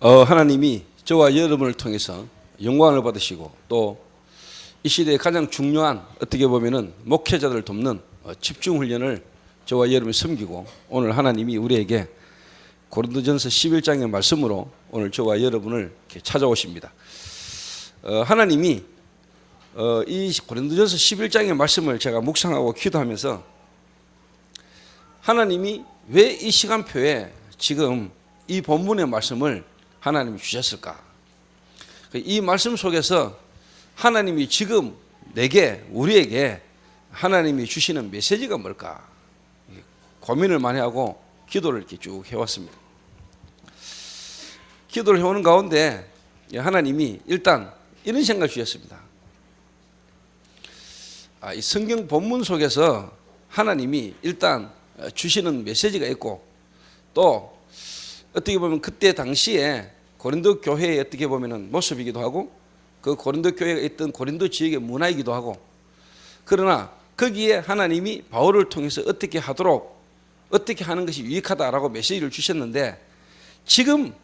하나님이 저와 여러분을 통해서 영광을 받으시고 또 이 시대에 가장 중요한 어떻게 보면은 목회자들을 돕는 집중 훈련을 저와 여러분이 섬기고 오늘 하나님이 우리에게 고린도전서 11장의 말씀으로 오늘 저와 여러분을 이렇게 찾아오십니다. 하나님이 이 고린도전서 11장의 말씀을 제가 묵상하고 기도하면서 하나님이 왜 이 시간표에 지금 이 본문의 말씀을 하나님이 주셨을까? 이 말씀 속에서 하나님이 지금 내게 우리에게 하나님이 주시는 메시지가 뭘까? 고민을 많이 하고 기도를 이렇게 쭉 해왔습니다. 기도를 해오는 가운데 하나님이 일단 이런 생각을 주셨습니다. 이 성경 본문 속에서 하나님이 일단 주시는 메시지가 있고 또 어떻게 보면 그때 당시에 고린도 교회의 어떻게 보면은 모습이기도 하고 그 고린도 교회가 있던 고린도 지역의 문화이기도 하고 그러나 거기에 하나님이 바울을 통해서 어떻게 하도록 어떻게 하는 것이 유익하다라고 메시지를 주셨는데 지금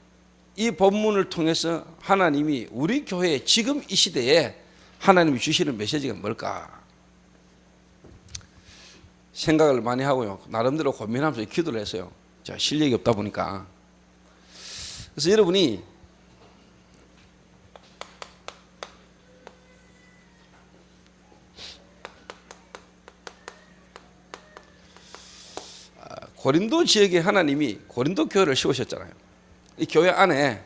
이 본문을 통해서 하나님이 우리 교회에 지금 이 시대에 하나님이 주시는 메시지가 뭘까 생각을 많이 하고요. 나름대로 고민하면서 기도를 했어요. 제가 실력이 없다 보니까. 그래서 여러분이 고린도 지역에 하나님이 고린도 교회를 세우셨잖아요. 이 교회 안에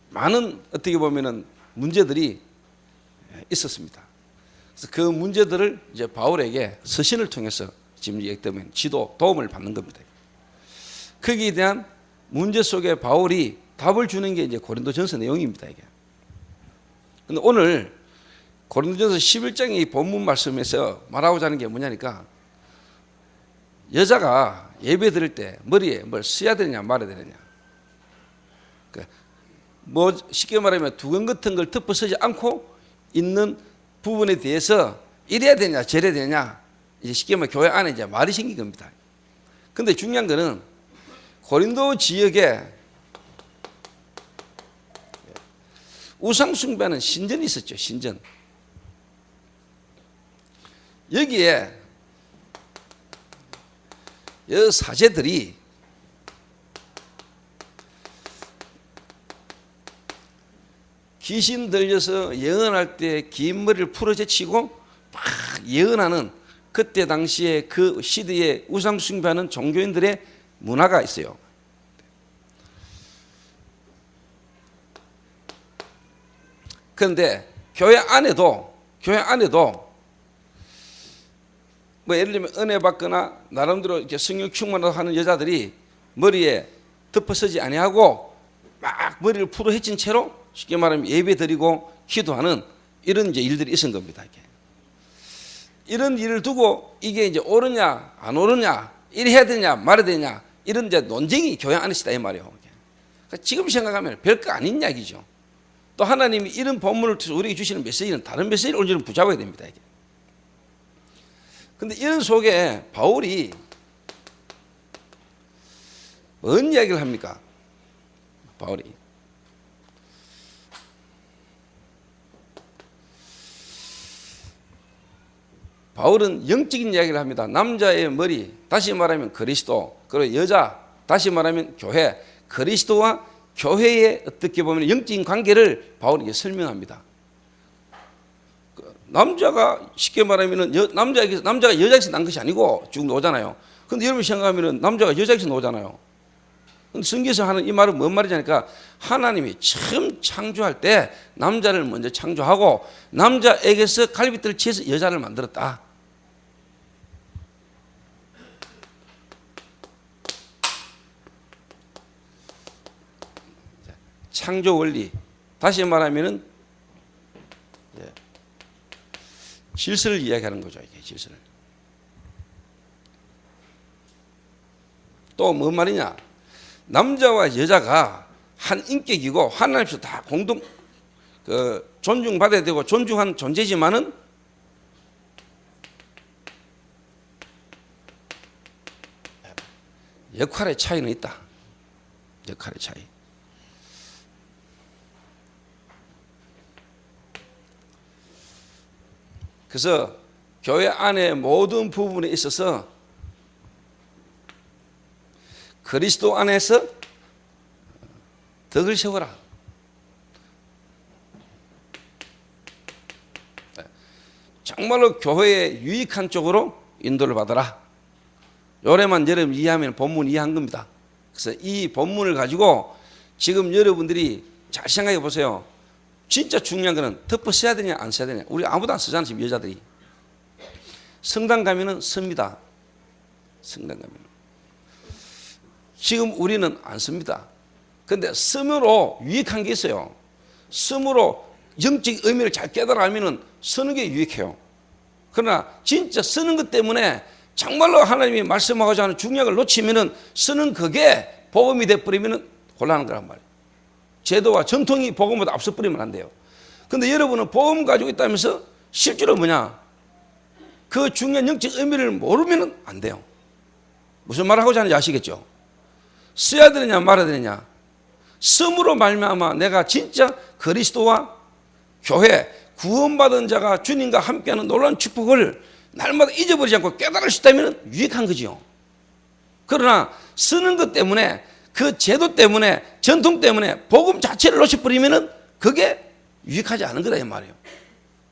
많은 어떻게 보면은 문제들이 있었습니다. 그래서 그 문제들을 이제 바울에게 서신을 통해서 지금 얘기 때문에 지도 도움을 받는 겁니다. 거기에 대한 문제 속에 바울이 답을 주는 게 이제 고린도전서 내용입니다. 이게. 근데 오늘 고린도전서 11장의 이 본문 말씀에서 말하고자 하는 게 뭐냐니까 여자가 예배 드릴 때 머리에 뭘 써야 되느냐 말아야 되느냐. 뭐 쉽게 말하면 두건 같은 걸 덮어 쓰지 않고 있는 부분에 대해서 이래야 되냐 저래야 되냐 이제 쉽게 말하면 교회 안에 이제 말이 생긴 겁니다. 근데 중요한 거는 고린도 지역에 우상 숭배하는 신전이 있었죠. 신전. 여기에 이 사제들이 귀신 들려서 예언할 때 긴 머리를 풀어제치고 막 예언하는 그때 당시에 그 시대에 우상 숭배하는 종교인들의 문화가 있어요. 그런데 교회 안에도 뭐 예를 들면 은혜 받거나 나름대로 이렇게 성령 충만을 하는 여자들이 머리에 덮어 쓰지 아니하고 막 머리를 풀어 헤친 채로 쉽게 말하면 예배 드리고 기도하는 이런 이제 일들이 있은 겁니다. 이런 일을 두고 이게 이제 옳으냐 안 옳으냐 이래 해야 되냐 말아야 되냐 이런 이제 논쟁이 교회 안에 있다 이 말이에요. 그러니까 지금 생각하면 별거 아닌 이야기죠. 또 하나님이 이런 본문을 통해서 우리에게 주시는 메시지는 다른 메시지를 온전히 붙잡아야 됩니다. 이게. 근데 이런 속에 바울이 뭔 이야기를 합니까? 바울은 영적인 이야기를 합니다. 남자의 머리, 다시 말하면 그리스도, 그리고 여자, 다시 말하면 교회, 그리스도와 교회의 어떻게 보면 영적인 관계를 바울에게 설명합니다. 남자가 쉽게 말하면 남자가 여자에서 난 것이 아니고 쭉 나오잖아요. 그런데 여러분 생각하면 남자가 여자에서 나오잖아요. 근데 성경에서 하는 이 말은 뭔 말이냐니까 하나님이 처음 창조할 때 남자를 먼저 창조하고 남자에게서 갈빗대를 치해서 여자를 만들었다. 창조 원리 다시 말하면은 질서를 이야기하는 거죠. 이게 질서를. 또 뭔 말이냐? 남자와 여자가 한 인격이고 하나님께서 다 공동 존중받아야 되고 존중한 존재지만은 역할의 차이는 있다. 역할의 차이. 그래서 교회 안에 모든 부분에 있어서 그리스도 안에서 덕을 세워라. 정말로 교회에 유익한 쪽으로 인도를 받아라. 요래만 여러분 이해하면 본문 이해한 겁니다. 그래서 이 본문을 가지고 지금 여러분들이 잘 생각해 보세요. 진짜 중요한 거는 덮어 써야 되냐 안 써야 되냐. 우리 아무도 안 쓰잖아요. 지금 여자들이. 성당 가면은 씁니다. 성당 가면. 지금 우리는 안 씁니다. 그런데 쓰므로 유익한 게 있어요. 쓰므로 영적 의미를 잘 깨달아 알면은 쓰는 게 유익해요. 그러나 진짜 쓰는 것 때문에 정말로 하나님이 말씀하고자 하는 중요한 걸 놓치면은 쓰는 그게 복음이 돼버리면은 곤란한 거란 말이에요. 제도와 전통이 복음보다 앞서 버리면 안 돼요. 근데 여러분은 복음 가지고 있다면서 실제로 뭐냐? 그 중요한 영적 의미를 모르면은 안 돼요. 무슨 말 하고자 하는지 아시겠죠? 써야 되느냐 말아야 되느냐. 씀으로 말미암아 내가 진짜 그리스도와 교회 구원받은 자가 주님과 함께하는 놀라운 축복을 날마다 잊어버리지 않고 깨달을 수 있다면 유익한 거지요. 그러나 쓰는 것 때문에 그 제도 때문에 전통 때문에 복음 자체를 놓쳐버리면 그게 유익하지 않은 거다 이 말이에요.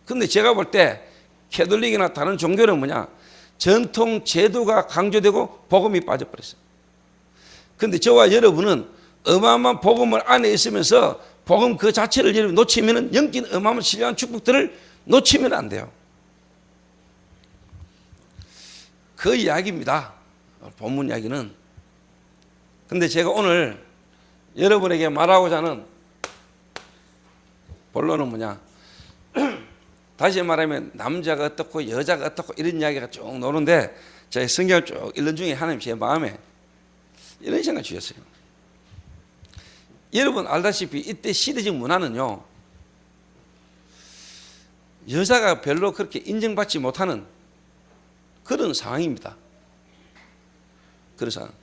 그런데 제가 볼 때 캐톨릭이나 다른 종교는 뭐냐, 전통 제도가 강조되고 복음이 빠져버렸어요. 그런데 저와 여러분은 어마어마한 복음을 안에 있으면서 복음 그 자체를 여러분 놓치면 영적인 어마어마한 신령한 축복들을 놓치면 안 돼요. 그 이야기입니다. 본문 이야기는. 근데 제가 오늘 여러분에게 말하고자 하는 본론은 뭐냐, 다시 말하면 남자가 어떻고 여자가 어떻고 이런 이야기가 쭉 노는데 제가 성경을 쭉 읽는 중에 하나님 제 마음에 이런 생각을 주셨어요. 여러분 알다시피 이때 시대적 문화는요, 여자가 별로 그렇게 인정받지 못하는 그런 상황입니다. 그런 상황.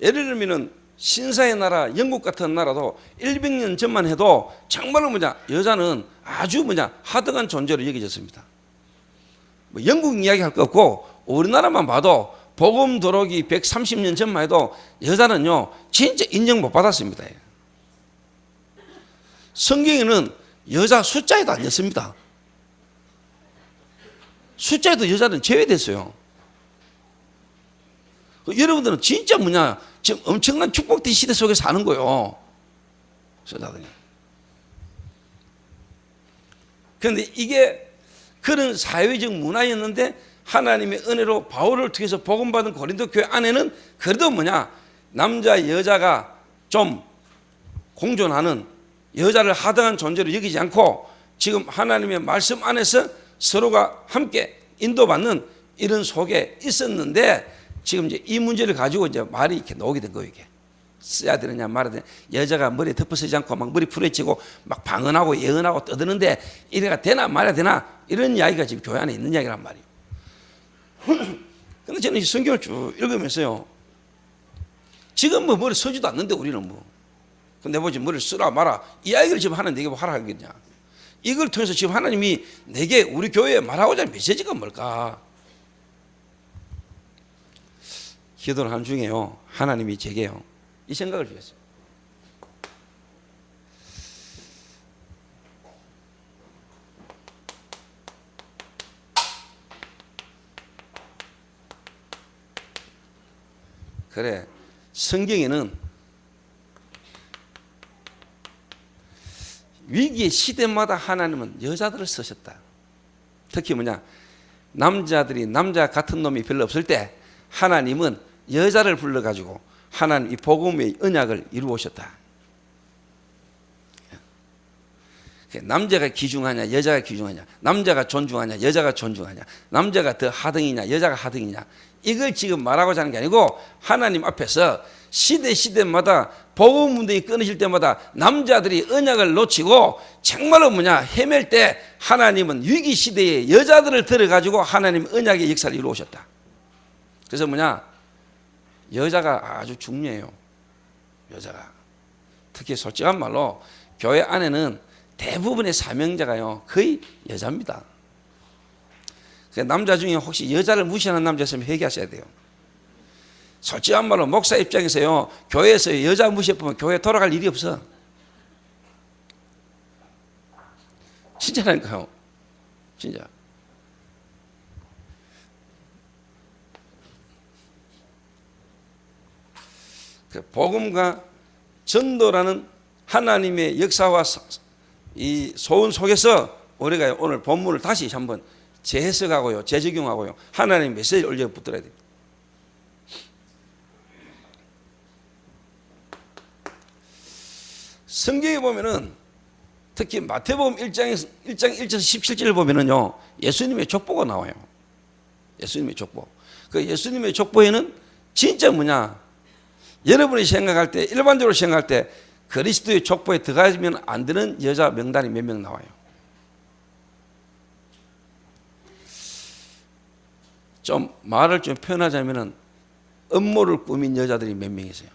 예를 들면 신사의 나라 영국 같은 나라도 100년 전만 해도 정말로 여자는 아주 하등한 존재로 여겨졌습니다. 뭐 영국 이야기 할 거 없고 우리나라만 봐도 복음 들어오기 130년 전만 해도 여자는요 진짜 인정 못 받았습니다. 성경에는 여자 숫자에도 안 넣습니다. 숫자에도 여자는 제외됐어요. 여러분들은 진짜 지금 엄청난 축복된 시대 속에 사는 거예요. 그런데 이게 그런 사회적 문화였는데 하나님의 은혜로 바울을 통해서 복음받은 고린도 교회 안에는 그래도 남자 여자가 좀 공존하는, 여자를 하등한 존재로 여기지 않고 지금 하나님의 말씀 안에서 서로가 함께 인도받는 이런 속에 있었는데 지금 이제 이 문제를 가지고 이제 말이 이렇게 나오게 된 거예요. 이게 써야 되느냐 말아야 되느냐. 여자가 머리에 덮어쓰지 않고 막 머리 풀어치고 막 방언하고 예언하고 떠드는데 이래가 되나 말아야 되나 이런 이야기가 지금 교회 안에 있는 이야기란 말이에요. 근데 저는 이 성경을 쭉 읽으면서요, 지금 머리 서지도 않는데 우리는 근데 뭐지 머리를 쓰라 마라 이 이야기를 지금 하는 내게 뭐 하라 하겠냐. 이걸 통해서 지금 하나님이 내게 우리 교회에 말하고자 하는 메시지가 뭘까? 기도를 하는 중에요, 하나님이 제게요 이 생각을 주셨어요. 그래, 성경에는 위기의 시대마다 하나님은 여자들을 쓰셨다. 특히 남자들이 남자 같은 놈이 별로 없을 때 하나님은 여자를 불러가지고 하나님 이 복음의 언약을 이루오셨다. 남자가 귀중하냐 여자가 귀중하냐, 남자가 존중하냐 여자가 존중하냐, 남자가 더 하등이냐 여자가 하등이냐, 이걸 지금 말하고자 하는 게 아니고 하나님 앞에서 시대마다 복음 운동이 끊어질 때마다 남자들이 언약을 놓치고 정말로 헤맬 때 하나님은 위기 시대에 여자들을 들어가지고 하나님 언약의 역사를 이루오셨다. 그래서 여자가 아주 중요해요. 여자가 특히 솔직한 말로 교회 안에는 대부분의 사명자가요 거의 여자입니다. 남자 중에 혹시 여자를 무시하는 남자 있으면 회개하셔야 돼요. 솔직한 말로 목사 입장에서요, 교회에서 여자 무시해보면 교회 돌아갈 일이 없어. 진짜라니까요. 진짜. 복음과 전도라는 하나님의 역사와 이 소원 속에서 우리가 오늘 본문을 다시 한번 재해석하고요, 재적용하고요, 하나님의 메시지를 올려 붙들어야 됩니다. 성경에 보면은 특히 마태복음 1장 1절 17절을 보면은요, 예수님의 족보가 나와요. 예수님의 족보. 그 예수님의 족보에는 진짜 뭐냐? 여러분이 생각할 때, 일반적으로 생각할 때 그리스도의 족보에 들어가면 안 되는 여자 명단이 몇 명 나와요. 좀 말을 좀 표현하자면은 음모를 꾸민 여자들이 몇 명 있어요.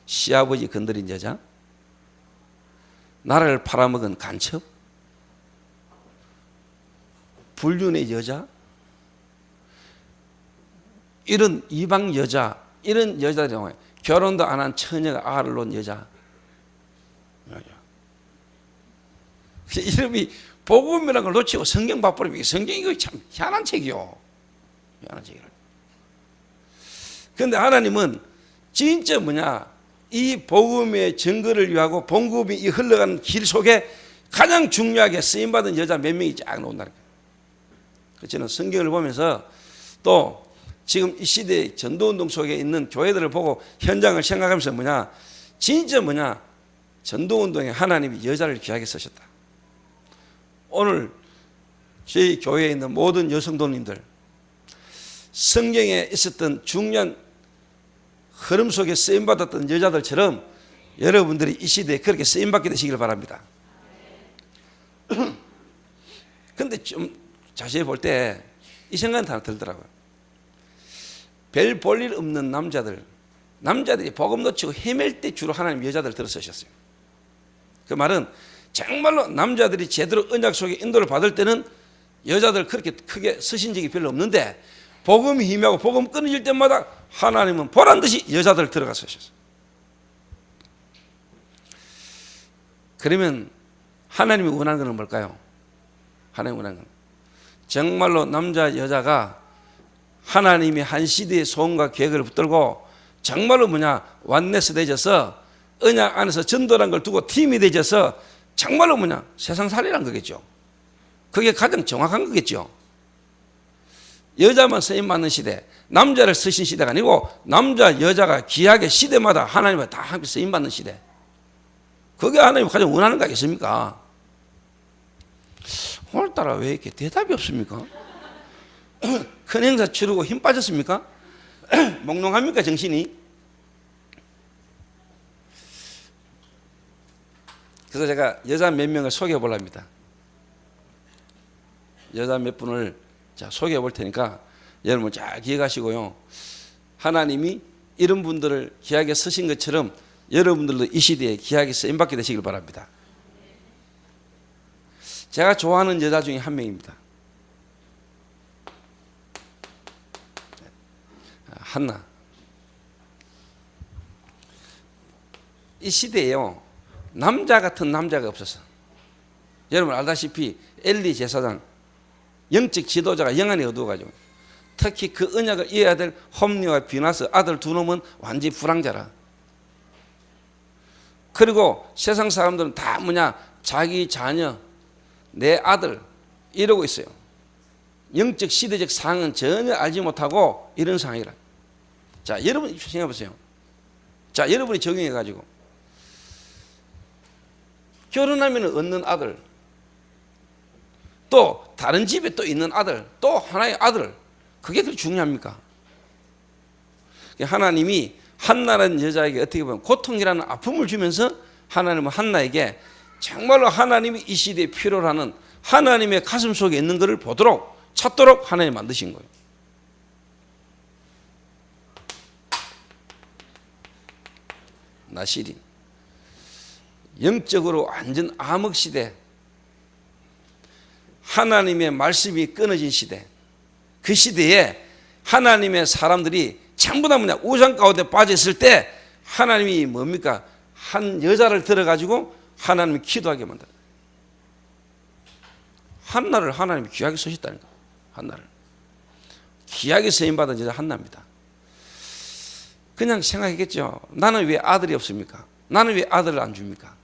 시아버지 건드린 여자, 나라를 팔아먹은 간첩, 불륜의 여자, 이런 이방 여자, 이런 여자들이 나와요. 결혼도 안 한 처녀가 아를 놓은 여자. 이름이 복음이라는 걸 놓치고 성경 바꾸면 성경이 이거 참 희한한 책이요. 희한한 책이라. 그런데 하나님은 진짜 뭐냐? 이 복음의 증거를 위하고 복음이 이 흘러가는 길 속에 가장 중요하게 쓰임받은 여자 몇 명이 쫙 나온다는 거예요. 저는 성경을 보면서 또 지금 이 시대의 전도운동 속에 있는 교회들을 보고 현장을 생각하면서 뭐냐, 진짜 뭐냐, 전도운동에 하나님이 여자를 귀하게 쓰셨다. 오늘 저희 교회에 있는 모든 여성도님들, 성경에 있었던 중요한 흐름 속에 쓰임받았던 여자들처럼 여러분들이 이 시대에 그렇게 쓰임받게 되시길 바랍니다. 근데 좀 자세히 볼 때 이 생각은 다 들더라고요. 별 볼 일 없는 남자들이 복음 놓치고 헤맬 때 주로 하나님 여자들 들어 쓰셨어요. 그 말은 정말로 남자들이 제대로 언약 속에 인도를 받을 때는 여자들 그렇게 크게 쓰신 적이 별로 없는데, 복음이 희미하고 복음 끊어질 때마다 하나님은 보란 듯이 여자들 들어가 쓰셨어요. 그러면 하나님이 원하는 것은 뭘까요? 하나님이 원하는 건 정말로 남자 여자가 하나님이 한 시대의 소원과 계획을 붙들고 정말로 뭐냐, 완네스 되져서 언약 안에서 전도라는 걸 두고 팀이 되져서 정말로 뭐냐, 세상 살리라는 거겠죠. 그게 가장 정확한 거겠죠. 여자만 쓰임받는 시대, 남자를 쓰신 시대가 아니고 남자 여자가 귀하게 시대마다 하나님을 다 함께 쓰임받는 시대, 그게 하나님이 가장 원하는 거 아니겠습니까? 오늘따라 왜 이렇게 대답이 없습니까? 큰 행사 치르고 힘 빠졌습니까? 몽롱합니까 정신이? 그래서 제가 여자 몇 명을 소개해 보려 합니다. 여자 몇 분을 자 소개해 볼 테니까 여러분 잘 기억하시고요, 하나님이 이런 분들을 귀하게 쓰신 것처럼 여러분들도 이 시대에 귀하게 쓰임받게 되시길 바랍니다. 제가 좋아하는 여자 중에 한 명입니다. 한나. 이 시대에요, 남자 같은 남자가 없었어. 여러분 알다시피 엘리 제사장, 영적 지도자가 영안이 어두워가지고, 특히 그 언약을 이어야 될 홈리와 비나스 아들 두 놈은 완전히 불황자라. 그리고 세상 사람들은 다 뭐냐, 자기 자녀, 내 아들 이러고 있어요. 영적 시대적 상황은 전혀 알지 못하고 이런 상황이라. 자, 여러분 생각해 보세요. 자, 여러분이 적용해 가지고 결혼하면 얻는 아들, 또 다른 집에 또 있는 아들, 또 하나의 아들, 그게 그렇게 중요합니까? 하나님이 한나라는 여자에게 어떻게 보면 고통이라는 아픔을 주면서 하나님은 한나에게 정말로 하나님이 이 시대에 필요로 하는 하나님의 가슴 속에 있는 것을 보도록 찾도록 하나님 만드신 거예요. 나시린, 영적으로 완전 암흑 시대, 하나님의 말씀이 끊어진 시대, 그 시대에 하나님의 사람들이 전부 다 우상 가운데 빠졌을 때 하나님이 뭡니까? 한 여자를 들어가지고 하나님이 기도하게 만들어요. 한나를 하나님이 귀하게 쓰셨다니까. 한나를 귀하게 쓰임받은 여자 한나입니다. 그냥 생각했겠죠. 나는 왜 아들이 없습니까? 나는 왜 아들을 안 줍니까?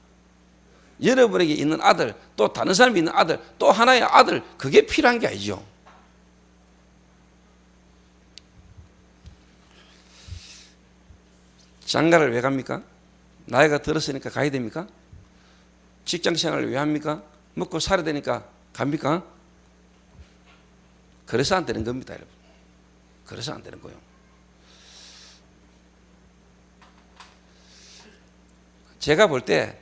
여러분에게 있는 아들, 또 다른 사람이 있는 아들, 또 하나의 아들, 그게 필요한 게 아니죠. 장가를 왜 갑니까? 나이가 들었으니까 가야 됩니까? 직장 생활을 왜 합니까? 먹고 살아야 되니까 갑니까? 그래서 안 되는 겁니다, 여러분. 그래서 안 되는 거예요. 제가 볼 때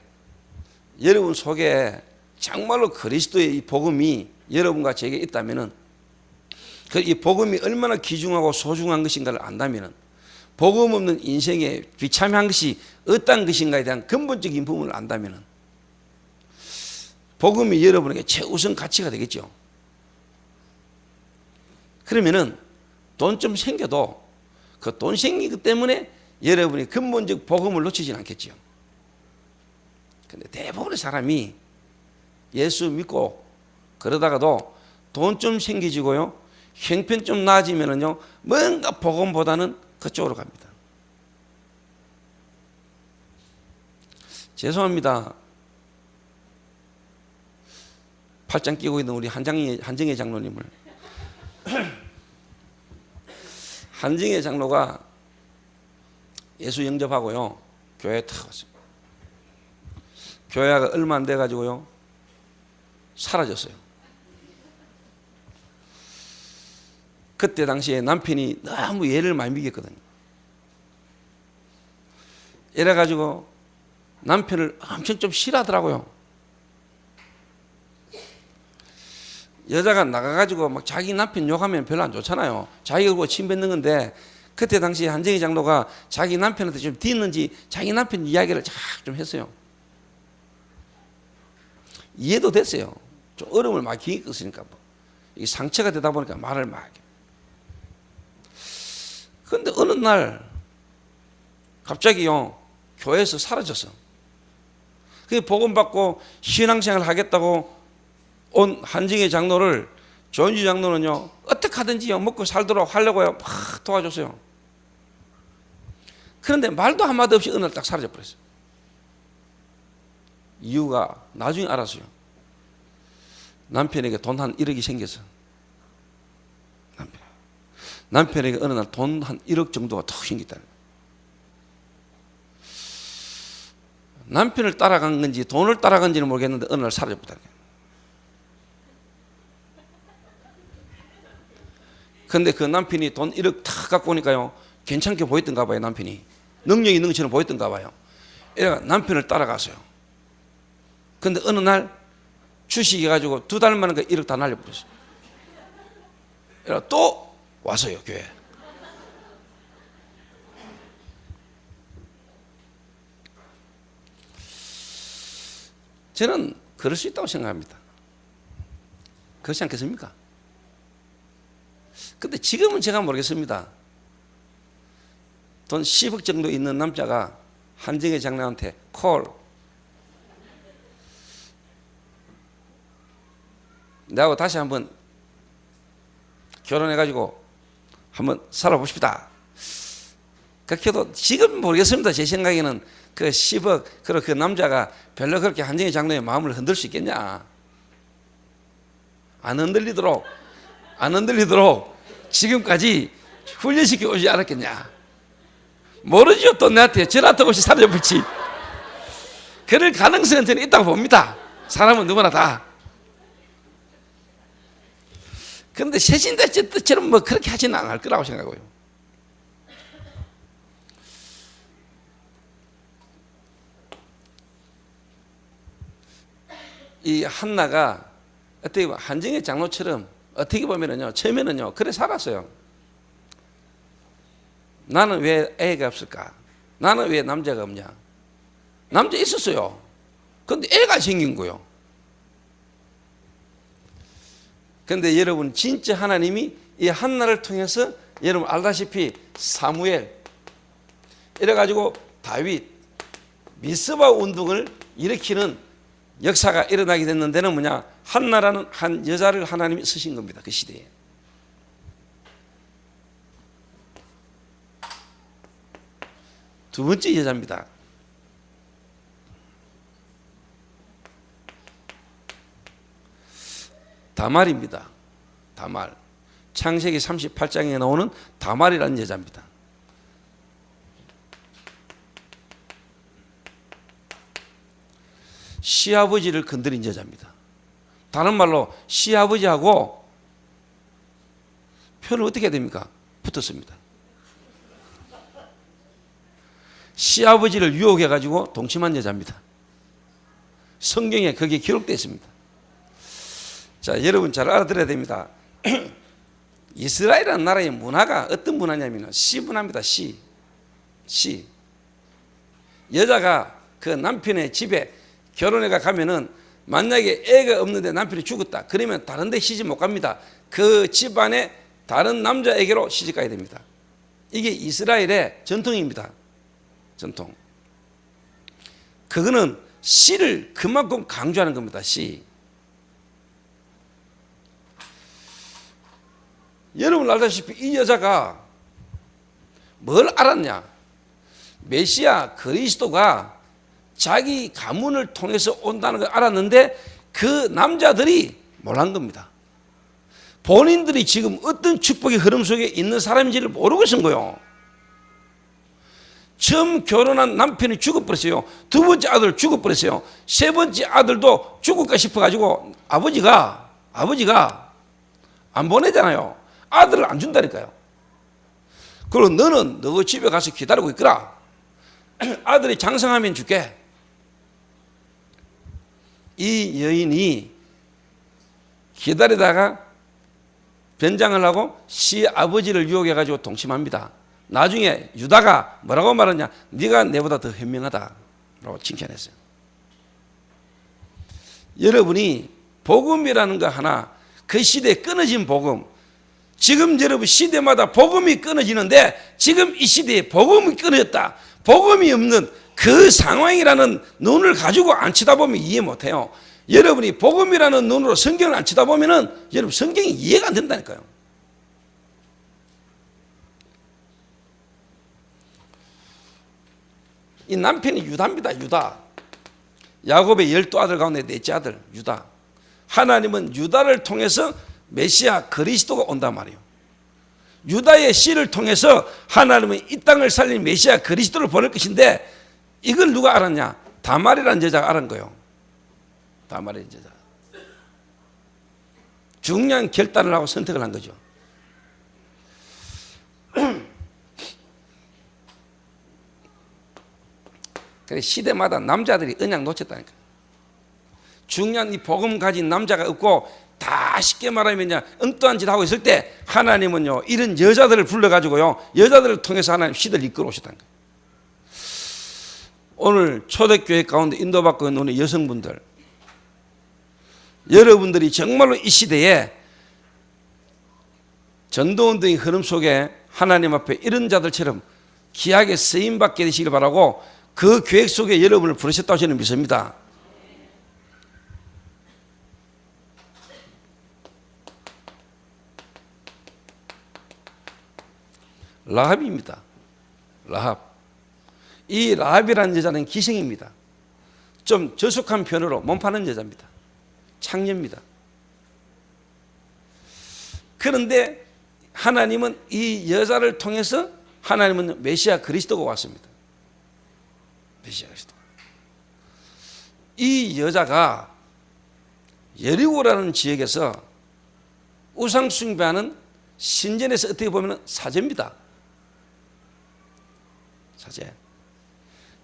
여러분 속에 정말로 그리스도의 이 복음이 여러분과 제게 있다면은, 이 복음이 얼마나 귀중하고 소중한 것인가를 안다면은, 복음 없는 인생에 비참한 것이 어떤 것인가에 대한 근본적인 부분을 안다면은, 복음이 여러분에게 최우선 가치가 되겠죠. 그러면은 돈 좀 생겨도 그 돈 생기기 때문에 여러분이 근본적 복음을 놓치진 않겠죠. 근데 대부분의 사람이 예수 믿고 그러다가도 돈 좀 생기지고요, 형편 좀 나아지면은요, 뭔가 복음보다는 그쪽으로 갑니다. 죄송합니다. 팔짱 끼고 있는 우리 한정혜 장로님을 한정혜 장로가 예수 영접하고요, 교회에 탁 왔어요. 교회가 얼마 안 돼가지고요, 사라졌어요. 그때 당시에 남편이 너무 얘를 많이 믿겼거든요. 이래가지고 남편을 엄청 좀 싫어하더라고요. 여자가 나가가지고 막 자기 남편 욕하면 별로 안 좋잖아요. 자기가 그거 침 뱉는 건데, 그때 당시에 한정희 장로가 자기 남편한테 좀 뒤었는지 자기 남편 이야기를 좀 했어요. 이해도 됐어요. 좀 어려움을 많이 겪었으니까. 이게 상처가 되다 보니까 말을 막 하게. 그런데 어느 날 갑자기요, 교회에서 사라졌어. 그게 복음 받고 신앙생활 하겠다고 온 한정희 장로를 조은주 장로는요, 어떻게 하든지요 먹고 살도록 하려고요 막 도와줬어요. 그런데 말도 한마디 없이 어느 날 딱 사라져 버렸어요. 이유가 나중에 알았어요. 남편에게 돈 한 1억이 생겨서, 남편에게 어느 날 돈 한 1억 정도가 턱 생겼다. 남편을 따라간 건지 돈을 따라간 지는 모르겠는데 어느 날 사라져버렸다. 그런데 그 남편이 돈 1억 탁 갖고 오니까요, 괜찮게 보였던가 봐요. 남편이 능력이 있는 것처럼 보였던가 봐요. 이래가 남편을 따라가서요. 그런데 어느 날 주식이 가지고 2달 만에 그 1억 다 날려버렸어요. 이래가 또 와서요, 교회. 저는 그럴 수 있다고 생각합니다. 그렇지 않겠습니까? 근데 지금은 제가 모르겠습니다. 돈 10억 정도 있는 남자가 한정희 장로한테 콜, 나하고 다시 한번 결혼해가지고 한번 살아봅시다. 그렇게 해도 지금 모르겠습니다. 제 생각에는 그 10억, 그리고 그 남자가 별로 그렇게 한정희 장로의 마음을 흔들 수 있겠냐. 안 흔들리도록 지금까지 훈련시켜 오지 않았겠냐. 모르죠. 또 나한테 전화도 없이 사라져버리지. 그럴 가능성은 저는 있다고 봅니다. 사람은 누구나 다. 그런데 세신대체 뜻처럼 뭐 그렇게 하지는 않을 거라고 생각하고요. 이 한나가 어떻게 보면 한정희 장로처럼 어떻게 보면은요, 처음에는요 그래 살았어요. 나는 왜 애가 없을까? 나는 왜 남자가 없냐? 남자 있었어요. 근데 애가 생긴 거요. 그런데 여러분 진짜 하나님이 이 한나를 통해서 여러분 알다시피 사무엘 이래가지고 다윗 미스바 운동을 일으키는 역사가 일어나게 됐는 데는 뭐냐? 한나라는 한 여자를 하나님이 쓰신 겁니다. 그 시대에. 두 번째 여자입니다. 다말입니다. 다말. 창세기 38장에 나오는 다말이라는 여자입니다. 시아버지를 건드린 여자입니다. 다른 말로 시아버지하고 표현을 어떻게 해야 됩니까? 붙었습니다. 시아버지를 유혹해가지고 동침한 여자입니다. 성경에 그게 기록되어 있습니다. 자, 여러분 잘 알아들어야 됩니다. 이스라엘이라는 나라의 문화가 어떤 문화냐면 시 문화입니다. 시. 여자가 그 남편의 집에 결혼해가 가면은 만약에 애가 없는데 남편이 죽었다. 그러면 다른 데 시집 못 갑니다. 그 집안에 다른 남자에게로 시집 가야 됩니다. 이게 이스라엘의 전통입니다. 전통. 그거는 시를 그만큼 강조하는 겁니다. 시. 여러분 알다시피 이 여자가 뭘 알았냐? 메시아 그리스도가 자기 가문을 통해서 온다는 걸 알았는데 그 남자들이 몰란 겁니다. 본인들이 지금 어떤 축복의 흐름 속에 있는 사람인지를 모르고 있은 거예요. 처음 결혼한 남편이 죽어버렸어요. 두 번째 아들 죽어버렸어요. 세 번째 아들도 죽을까 싶어가지고 아버지가 안 보내잖아요. 아들을 안 준다니까요. 그리고 너는 너 집에 가서 기다리고 있거라. 아들이 장성하면 줄게. 이 여인이 기다리다가 변장을 하고 시아버지를 유혹해가지고 동침합니다. 나중에 유다가 뭐라고 말하냐? 네가 내보다 더 현명하다 라고 칭찬했어요. 여러분이 복음이라는 거 하나, 그 시대에 끊어진 복음, 지금 여러분 시대마다 복음이 끊어지는데 지금 이 시대에 복음이 끊어졌다. 복음이 없는 그 상황이라는 눈을 가지고 안 쳐다보면 이해 못해요. 여러분이 복음이라는 눈으로 성경을 안 쳐다보면은 여러분 성경이 이해가 안 된다니까요. 이 남편이 유다입니다. 유다. 야곱의 12아들 가운데 넷째 아들 유다. 하나님은 유다를 통해서 메시아 그리스도가 온단 말이에요. 유다의 씨를 통해서 하나님은 이 땅을 살린 메시아 그리스도를 보낼 것인데 이걸 누가 알았냐? 다말이라는 여자가 알은 거예요. 다말이라는 여자. 중요한 결단을 하고 선택을 한 거죠. 그래 시대마다 남자들이 언약 놓쳤다니까. 중요한 이 복음 가진 남자가 없고 다 쉽게 말하면 엉뚱한 짓 하고 있을 때 하나님은요 이런 여자들을 불러가지고요 여자들을 통해서 하나님 시대를 이끌어 오셨다는 거예요. 오늘 초대교회 가운데 인도받고 있는 우리 여성분들, 여러분들이 정말로 이 시대에 전도운동의 흐름 속에 하나님 앞에 이런 자들처럼 귀하게 쓰임받게 되시길 바라고 그 계획 속에 여러분을 부르셨다고 저는 믿습니다. 라합입니다. 라합. 이 라합이라는 여자는 기생입니다. 좀 저속한 편으로 몸 파는 여자입니다. 창녀입니다. 그런데 하나님은 이 여자를 통해서 하나님은 메시아 그리스도가 왔습니다. 메시아 그리스도. 이 여자가 여리고라는 지역에서 우상 숭배하는 신전에서 어떻게 보면 사제입니다. 사제.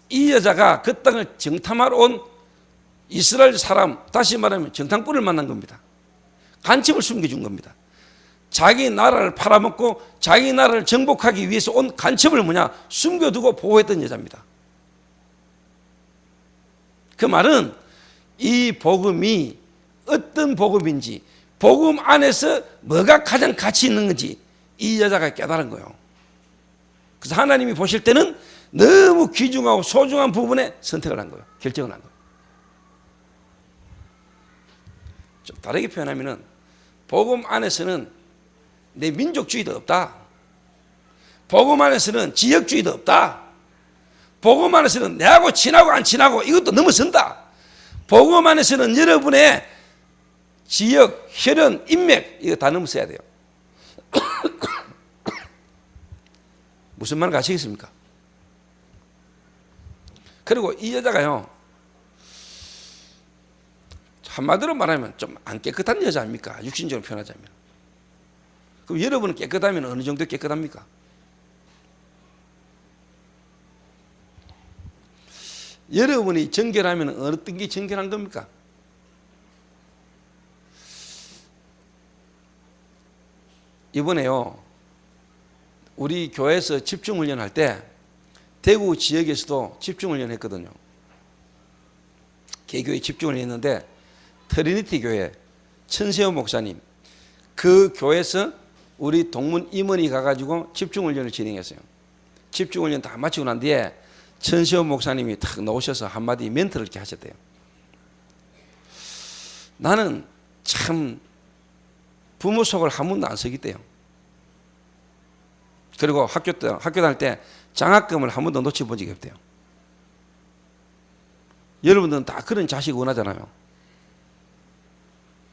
이 여자가 그 땅을 정탐하러 온 이스라엘 사람, 다시 말하면 정탐꾼을 만난 겁니다. 간첩을 숨겨준 겁니다. 자기 나라를 팔아먹고 자기 나라를 정복하기 위해서 온 간첩을 숨겨두고 보호했던 여자입니다. 그 말은 이 복음이 어떤 복음인지, 복음 안에서 뭐가 가장 가치 있는 건지 이 여자가 깨달은 거예요. 그래서 하나님이 보실 때는 너무 귀중하고 소중한 부분에 선택을 한 거예요. 결정을 한 거예요. 좀 다르게 표현하면은 복음 안에서는 내 민족주의도 없다. 복음 안에서는 지역주의도 없다. 복음 안에서는 내하고 친하고 안 친하고 이것도 넘어선다. 복음 안에서는 여러분의 지역, 혈연, 인맥 이거 다 넘어서야 돼요. 무슨 말인가 아시겠습니까? 그리고 이 여자가요, 한마디로 말하면 좀 안 깨끗한 여자 아닙니까? 육신적으로 표현하자면. 그럼 여러분은 깨끗하면 어느 정도 깨끗합니까? 여러분이 정결하면 어떤 게 정결한 겁니까? 이번에요, 우리 교회에서 집중훈련 할 때 대구 지역에서도 집중훈련 했거든요. 개교에 집중을 했는데 트리니티 교회 천세호 목사님, 그 교회에서 우리 동문 임원이 가가지고 집중훈련을 진행했어요. 집중훈련 다 마치고 난 뒤에 천세호 목사님이 탁 나오셔서 한마디 멘트를 이렇게 하셨대요. 나는 참 부모 속을 한 번도 안 속였대요. 그리고 학교 다닐 때 장학금을 한 번도 놓쳐본 적이 없대요. 여러분들은 다 그런 자식 원하잖아요.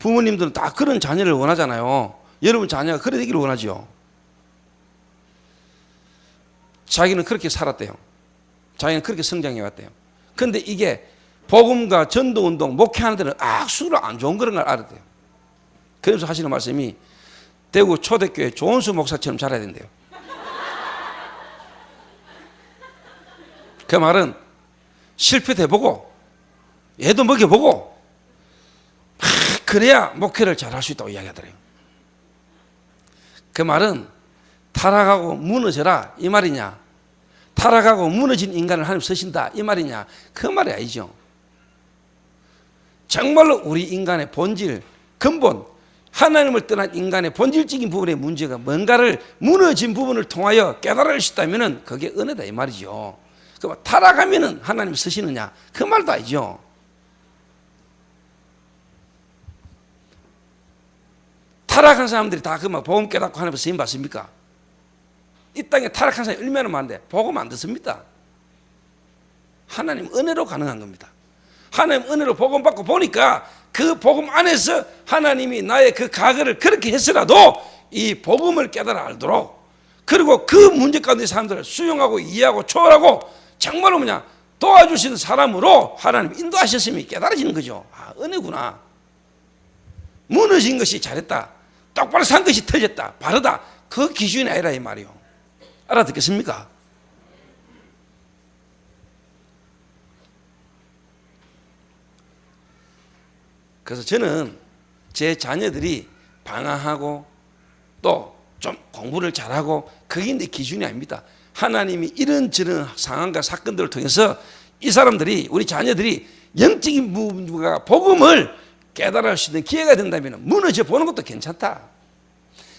부모님들은 다 그런 자녀를 원하잖아요. 여러분 자녀가 그래 되기를 원하죠. 자기는 그렇게 살았대요. 자기는 그렇게 성장해 왔대요. 그런데 이게 복음과 전도운동, 목회하는 데는 악수로 안 좋은 그런 걸 알았대요. 그래서 하시는 말씀이 대구 초대교회 조은수 목사처럼 자라야 된대요. 그 말은 실패도 해보고 애도 먹여보고 그래야 목회를 잘할 수 있다고 이야기하더래요. 그 말은 타락하고 무너져라 이 말이냐, 타락하고 무너진 인간을 하나님 쓰신다 이 말이냐, 그 말이 아니죠. 정말로 우리 인간의 본질, 근본, 하나님을 떠난 인간의 본질적인 부분의 문제가 뭔가를 무너진 부분을 통하여 깨달을 수 있다면 그게 은혜다 이 말이죠. 그럼 타락하면 하나님 쓰시느냐, 그 말도 아니죠. 타락한 사람들이 다 그만 복음 깨닫고 하나님 쓰임 받습니까? 이 땅에 타락한 사람이 얼마나 많은데 복음 안 듣습니다. 하나님 은혜로 가능한 겁니다. 하나님 은혜로 복음 받고 보니까 그 복음 안에서 하나님이 나의 그 과거를 그렇게 했으라도 이 복음을 깨달아 알도록, 그리고 그 문제 가운데 사람들을 수용하고 이해하고 초월하고 정말로 뭐냐 도와주시는 사람으로 하나님 인도하셨음이 깨달아지는 거죠. 아, 은혜구나. 무너진 것이 잘했다, 똑바로 산 것이 틀렸다, 바르다, 그 기준이 아니라 이 말이요. 알아듣겠습니까? 그래서 저는 제 자녀들이 방황하고 또 좀 공부를 잘하고 그게 내 기준이 아닙니다. 하나님이 이런저런 상황과 사건들을 통해서 이 사람들이, 우리 자녀들이 영적인 부분과 복음을 깨달을 수 있는 기회가 된다면 무너져 보는 것도 괜찮다.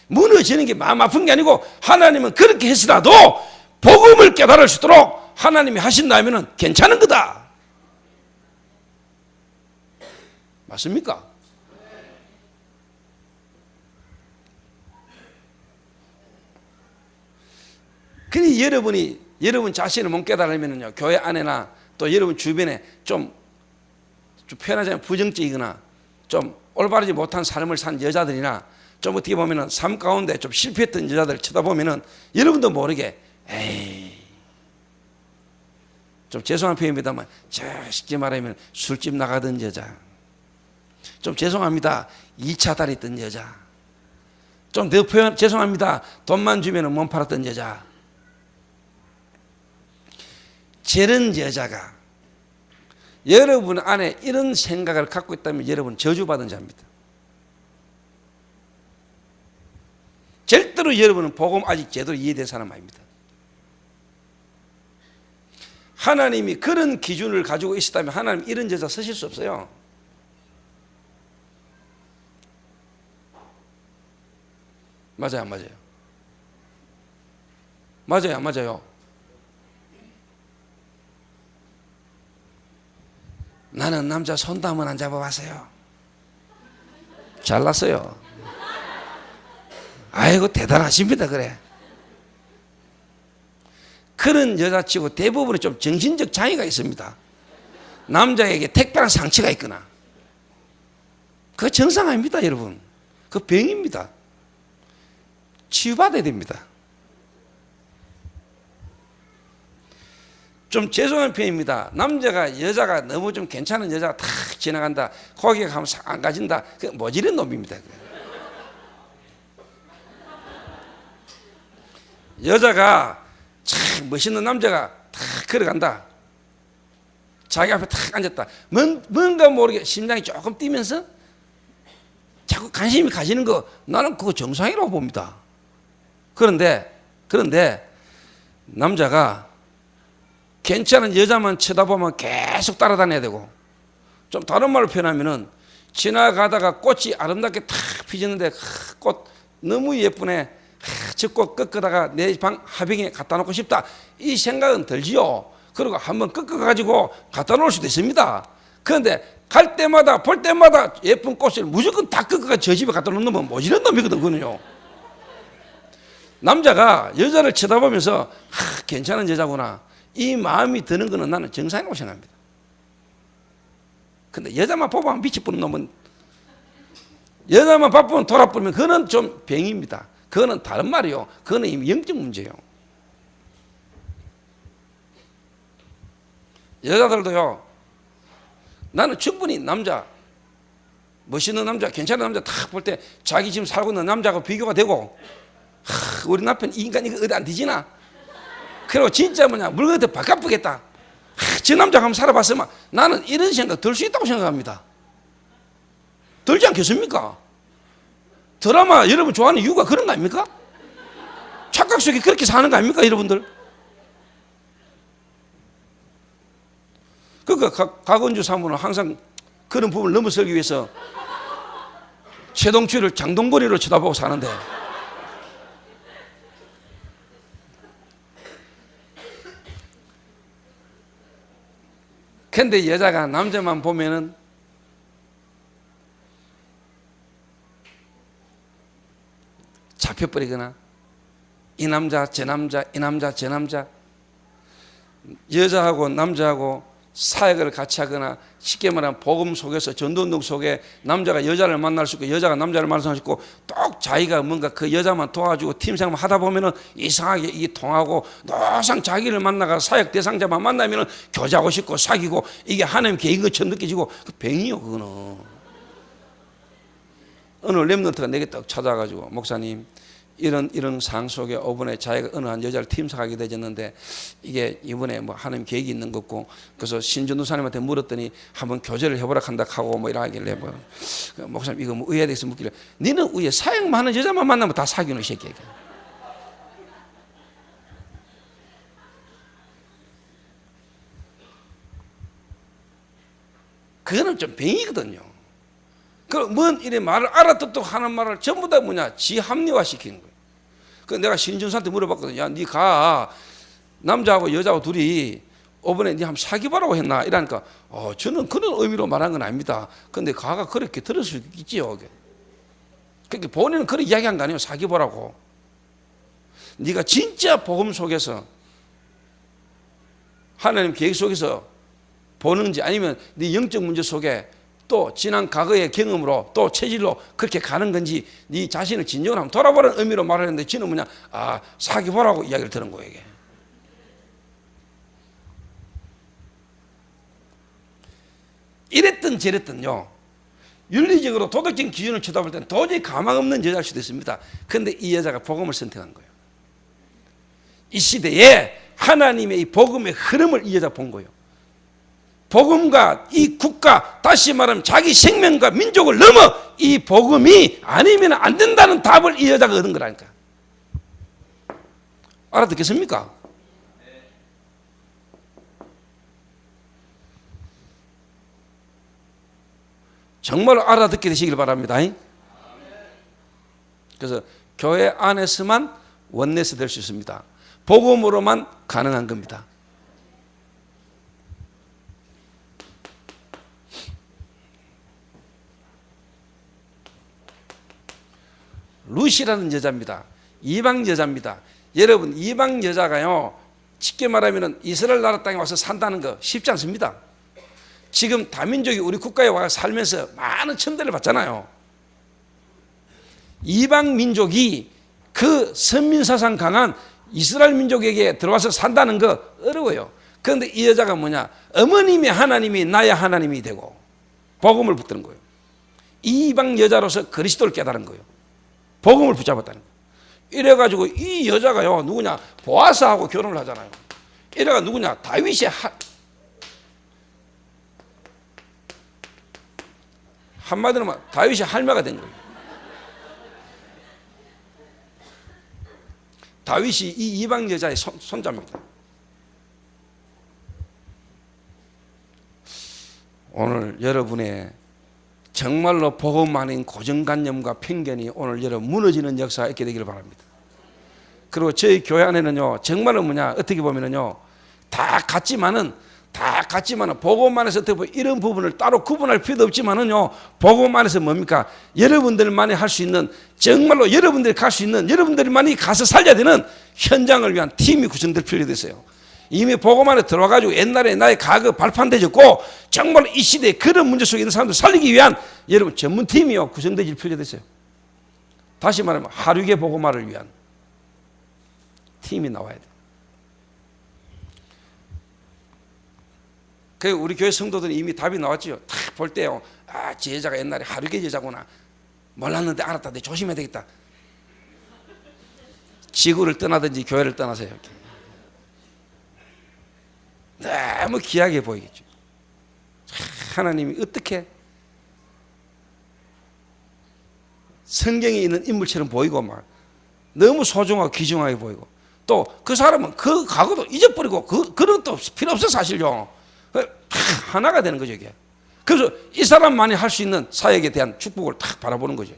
무너지는 게 마음 아픈 게 아니고 하나님은 그렇게 했으라도 복음을 깨달을 수 있도록 하나님이 하신다면 괜찮은 거다. 맞습니까? 그러니 여러분 자신을 못 깨달으면요, 교회 안에나 또 여러분 주변에 좀 표현하자면 부정적이거나 좀 올바르지 못한 삶을 산 여자들이나 좀 어떻게 보면은 삶 가운데 좀 실패했던 여자들 쳐다보면은 여러분도 모르게 에이, 좀 죄송한 표현입니다만 쉽게 말하면 술집 나가던 여자, 좀 죄송합니다 2차 달했던 여자, 좀 더 표현 죄송합니다 돈만 주면은 몸 팔았던 여자, 저런 여자가 여러분 안에 이런 생각을 갖고 있다면 여러분 저주받은 자입니다. 절대로 여러분은 복음 아직 제대로 이해된 사람 아닙니다. 하나님이 그런 기준을 가지고 있었다면 하나님 이런 여자 쓰실 수 없어요. 맞아요, 안 맞아요? 맞아요, 안 맞아요? 나는 남자 손도 한번 안 잡아봤어요. 잘났어요. 아이고 대단하십니다. 그래. 그런 여자치고 대부분이 좀 정신적 장애가 있습니다. 남자에게 특별한 상처가 있거나. 그거 정상 아닙니다, 여러분. 그 병입니다. 치유받아야 됩니다. 좀 죄송한 표현입니다. 남자가 여자가 너무 좀 괜찮은 여자가 탁 지나간다. 거기에 가면 안 가진다. 그 모질은 놈입니다. 여자가 참 멋있는 남자가 탁 걸어간다. 자기 앞에 탁 앉았다. 뭔가 모르게 심장이 조금 뛰면서 자꾸 관심이 가지는 거 나는 그거 정상이라고 봅니다. 그런데 남자가 괜찮은 여자만 쳐다보면 계속 따라다녀야 되고, 좀 다른 말로 표현하면은 지나가다가 꽃이 아름답게 탁 피었는데 꽃 너무 예쁘네. 저 꽃 꺾다가 내 방 하빙에 갖다 놓고 싶다. 이 생각은 들지요. 그리고 한번 꺾어가지고 갖다 놓을 수도 있습니다. 그런데 갈 때마다 볼 때마다 예쁜 꽃을 무조건 다 꺾어가 저 집에 갖다 놓는 놈은 모질한 놈이거든. 그거는요. 남자가 여자를 쳐다보면서 괜찮은 여자구나 이 마음이 드는 것은 나는 정상이라고 생각합니다. 근데 여자만 보면 빛이 뿌는 놈은, 여자만 바쁘면 돌아버리면 그거는 좀 병입니다. 그거는 다른 말이요. 그거는 이미 영적 문제예요. 여자들도요, 나는 충분히 남자, 멋있는 남자, 괜찮은 남자 딱 볼 때 자기 지금 살고 있는 남자하고 비교가 되고, 우리 남편 이 인간 이거 어디 안 뒤지나? 그리고 진짜 물건한테 바꿔보겠다. 저 남자가 한번 살아봤으면 나는 이런 생각 들 수 있다고 생각합니다. 들지 않겠습니까? 드라마 여러분 좋아하는 이유가 그런 거 아닙니까? 착각 속에 그렇게 사는 거 아닙니까, 여러분들? 그러니까 박은주 사모는 항상 그런 부분을 넘어서기 위해서 최동철을 장동건이로 쳐다보고 사는데, 근데 여자가 남자만 보면은 잡혀버리거나, 이 남자 저 남자 이 남자 저 남자, 여자하고 남자하고 사역을 같이 하거나, 쉽게 말하면 복음 속에서 전도운동 속에 남자가 여자를 만날 수 있고 여자가 남자를 만날 수 있고, 또 자기가 뭔가 그 여자만 도와주고 팀생활 하다 보면은 이상하게 이게 통하고, 항상 자기를 만나가 사역 대상자만 만나면은 교제하고 싶고 사귀고, 이게 하나님 계획인 것처럼 느껴지고, 그 병이요 그거는. 어느 렘넌트가 내게 딱 찾아가지고, 목사님 이런 상황 속에 이번에 자기가 어느 한 여자를 팀사하게 되졌는데, 이게 이번에 뭐 하나님 계획이 있는 거고, 그래서 신전도사님한테 물었더니 한번 교제를 해보라 한다 하고 뭐 이러길래, 뭐 목사님 이거 뭐 의해야 돼서 묻길래, 니는 의해 사역만 하는 여자만 만나면 다 사귀는 새끼야. 그거는 좀 병이거든요. 뭔 이래 말을 알아듣도록 하는 말을 전부 다 지 합리화시키는 거예요. 그 내가 신준수한테 물어봤거든요. 야, 니 가 남자하고 여자하고 둘이 이번에 니 한번 사귀봐라고 했나? 이러니까 저는 그런 의미로 말한 건 아닙니다. 근데 가가 그렇게 들을 수 있지요. 그러니까 본인은 그런 이야기한 거 아니에요. 사귀보라고. 네가 진짜 복음 속에서 하나님 계획 속에서 보는지, 아니면 네 영적 문제 속에 또 지난 과거의 경험으로 또 체질로 그렇게 가는 건지, 네 자신을 진정으로 한번 돌아보라는 의미로 말하는데, 지는 사귀보라고 이야기를 들은 거예요. 이게. 이랬든 저랬든요, 윤리적으로 도덕적인 기준을 쳐다볼 때는 도저히 가망 없는 여자일 수도 있습니다. 그런데 이 여자가 복음을 선택한 거예요. 이 시대에 하나님의 이 복음의 흐름을 이 여자가 본 거예요. 복음과 이 국가, 다시 말하면 자기 생명과 민족을 넘어 이 복음이 아니면 안 된다는 답을 이 여자가 얻은 거라니까. 알아듣겠습니까? 정말 알아듣게 되시길 바랍니다. 그래서 교회 안에서만 원내스 될 수 있습니다. 복음으로만 가능한 겁니다. 루시라는 여자입니다. 이방 여자입니다. 여러분, 이방 여자가요, 쉽게 말하면 이스라엘 나라 땅에 와서 산다는 거 쉽지 않습니다. 지금 다민족이 우리 국가에 와서 살면서 많은 천대를 받잖아요. 이방 민족이 그 선민사상 강한 이스라엘 민족에게 들어와서 산다는 거 어려워요. 그런데 이 여자가 뭐냐, 어머님의 하나님이 나의 하나님이 되고 복음을 붙드는 거예요. 이방 여자로서 그리스도를 깨달은 거예요. 복음을 붙잡았다는 거예요. 이래가지고 이 여자가요, 누구냐, 보아스하고 결혼을 하잖아요. 이래가 누구냐, 다윗의 한마디로 말하면 다윗의 할매가 된 거예요. 다윗이 이 이방 여자의 손자입니다. 오늘 여러분의 정말로 복음 아닌 고정관념과 편견이 오늘 여러분 무너지는 역사가 있게 되기를 바랍니다. 그리고 저희 교회 안에는요, 정말로 뭐냐, 어떻게 보면은요, 다 같지만은 복음 안에서 어떻게 보면 이런 부분을 따로 구분할 필요도 없지만은요, 복음 안에서 뭡니까? 여러분들만이 할 수 있는, 정말로 여러분들이 갈 수 있는, 여러분들만이 가서 살려야 되는 현장을 위한 팀이 구성될 필요도 있어요. 이미 복음 안에 들어와가지고 옛날에 나의 과거 발판되졌고 정말로 이 시대에 그런 문제 속에 있는 사람들 살리기 위한 여러분 전문팀이요 구성되질 필요도 있어요. 다시 말하면 하류계 복음화를 위한 팀이 나와야 돼요. 그 우리 교회 성도들은 이미 답이 나왔죠. 딱 볼 때요, 아, 제 여자가 옛날에 하류계 여자구나. 몰랐는데 알았다. 내 조심해야 되겠다. 지구를 떠나든지 교회를 떠나세요. 너무 귀하게 보이겠죠. 하나님이 어떻게 성경에 있는 인물처럼 보이고 막 너무 소중하고 귀중하게 보이고 또 그 사람은 그 과거도 잊어버리고 그런 것도 필요 없어 사실요. 하나가 되는 거죠 이게. 그래서 이 사람만이 할 수 있는 사역에 대한 축복을 딱 바라보는 거죠.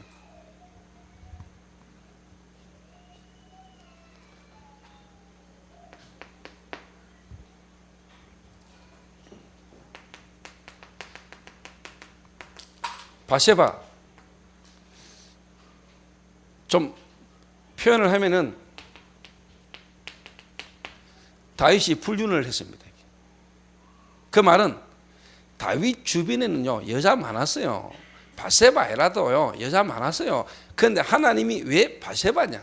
바세바 좀 표현을 하면은 다윗이 불륜을 했습니다. 그 말은 다윗 주변에는요 여자 많았어요. 바세바라도요 여자 많았어요. 그런데 하나님이 왜 바세바냐?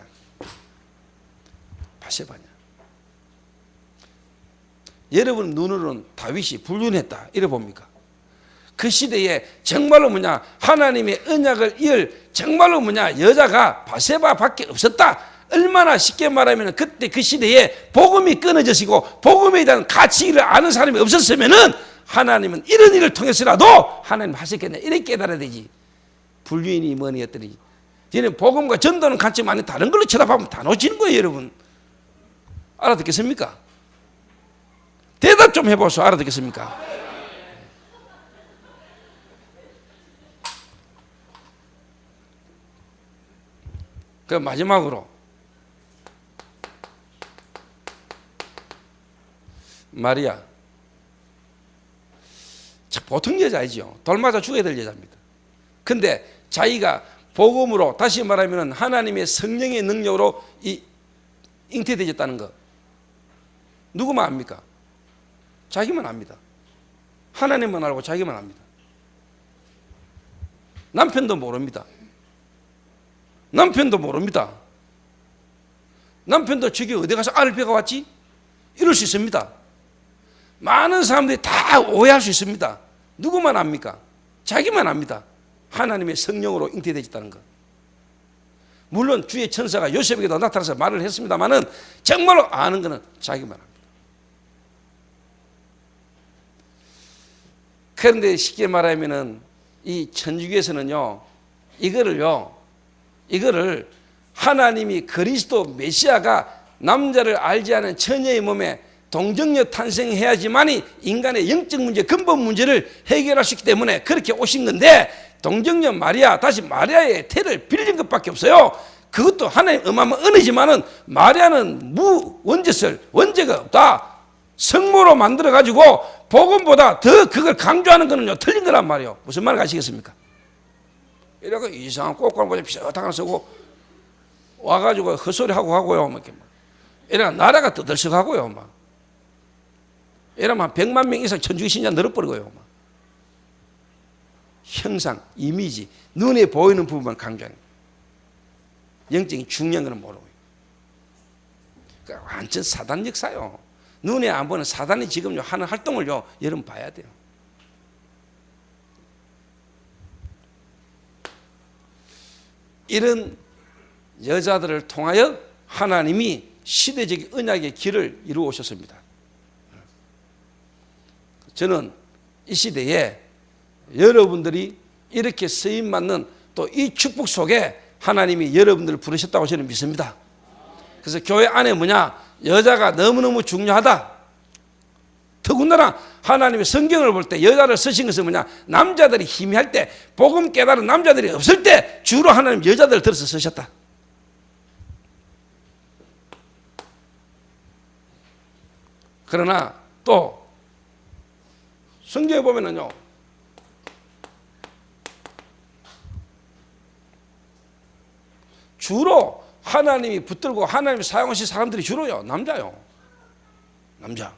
여러분 눈으로는 다윗이 불륜했다 이래 봅니까? 그 시대에 정말로 뭐냐 하나님의 언약을 이을 정말로 뭐냐 여자가 바세바밖에 없었다. 얼마나 쉽게 말하면 그때 그 시대에 복음이 끊어졌고 복음에 대한 가치를 아는 사람이 없었으면은 하나님은 이런 일을 통해서라도 하나님 하셨겠네 이렇게 깨달아야 되지. 불륜이 뭐니 했더니 얘는 복음과 전도는 같지만 다른 걸로 쳐다보면 다 놓치는 거예요. 여러분 알아듣겠습니까? 대답 좀 해보세요. 알아듣겠습니까? 그 마지막으로 마리아 보통 여자이죠. 돌 맞아 죽어야 될 여자입니다. 근데 자기가 복음으로 다시 말하면 하나님의 성령의 능력으로 잉태되었다는 거 누구만 압니까? 자기만 압니다. 하나님만 알고 자기만 압니다. 남편도 모릅니다. 남편도 저기 어디 가서 알을 배워왔지? 이럴 수 있습니다. 많은 사람들이 다 오해할 수 있습니다. 누구만 압니까? 자기만 압니다. 하나님의 성령으로 잉태되었다는 것. 물론 주의 천사가 요셉에게도 나타나서 말을 했습니다만은 정말로 아는 것은 자기만 합니다. 그런데 쉽게 말하면은 이 천주교에서는요, 이거를 하나님이 그리스도 메시아가 남자를 알지 않은 처녀의 몸에 동정녀 탄생해야지만이 인간의 영적 문제, 근본 문제를 해결할 수 있기 때문에 그렇게 오신 건데 동정녀 마리아, 다시 마리아의 태를 빌린 것밖에 없어요. 그것도 하나님 어마어마한 은혜지만은 마리아는 원죄가 없다. 성모로 만들어 가지고 복음보다 더 그걸 강조하는 거는요 틀린 거란 말이에요. 무슨 말을 아시겠습니까? 이래가 이상한 꼬꼬를 보자 비슷한 거 쓰고 와가지고 헛소리 하고 하고요. 이래가 나라가 떠들썩하고요. 막 이러면 한 100만 명 이상 천주교 신자 늘어버리고요. 막. 형상, 이미지, 눈에 보이는 부분만 강조하는 거예요. 영적인 중요한 거는 모르고. 그러니까 완전 사단 역사요. 눈에 안 보는 사단이 지금 하는 활동을요, 여러분 봐야 돼요. 이런 여자들을 통하여 하나님이 시대적인 언약의 길을 이루어 오셨습니다. 저는 이 시대에 여러분들이 이렇게 쓰임 맞는 또 이 축복 속에 하나님이 여러분들을 부르셨다고 저는 믿습니다. 그래서 교회 안에 여자가 너무너무 중요하다. 더군다나 하나님의 성경을 볼 때 여자를 쓰신 것은 남자들이 희미할 때, 복음 깨달은 남자들이 없을 때 주로 하나님 여자들을 들어서 쓰셨다. 그러나 또 성경에 보면은요, 주로 하나님이 붙들고 하나님이 사용하신 사람들이 주로요 남자요. 남자.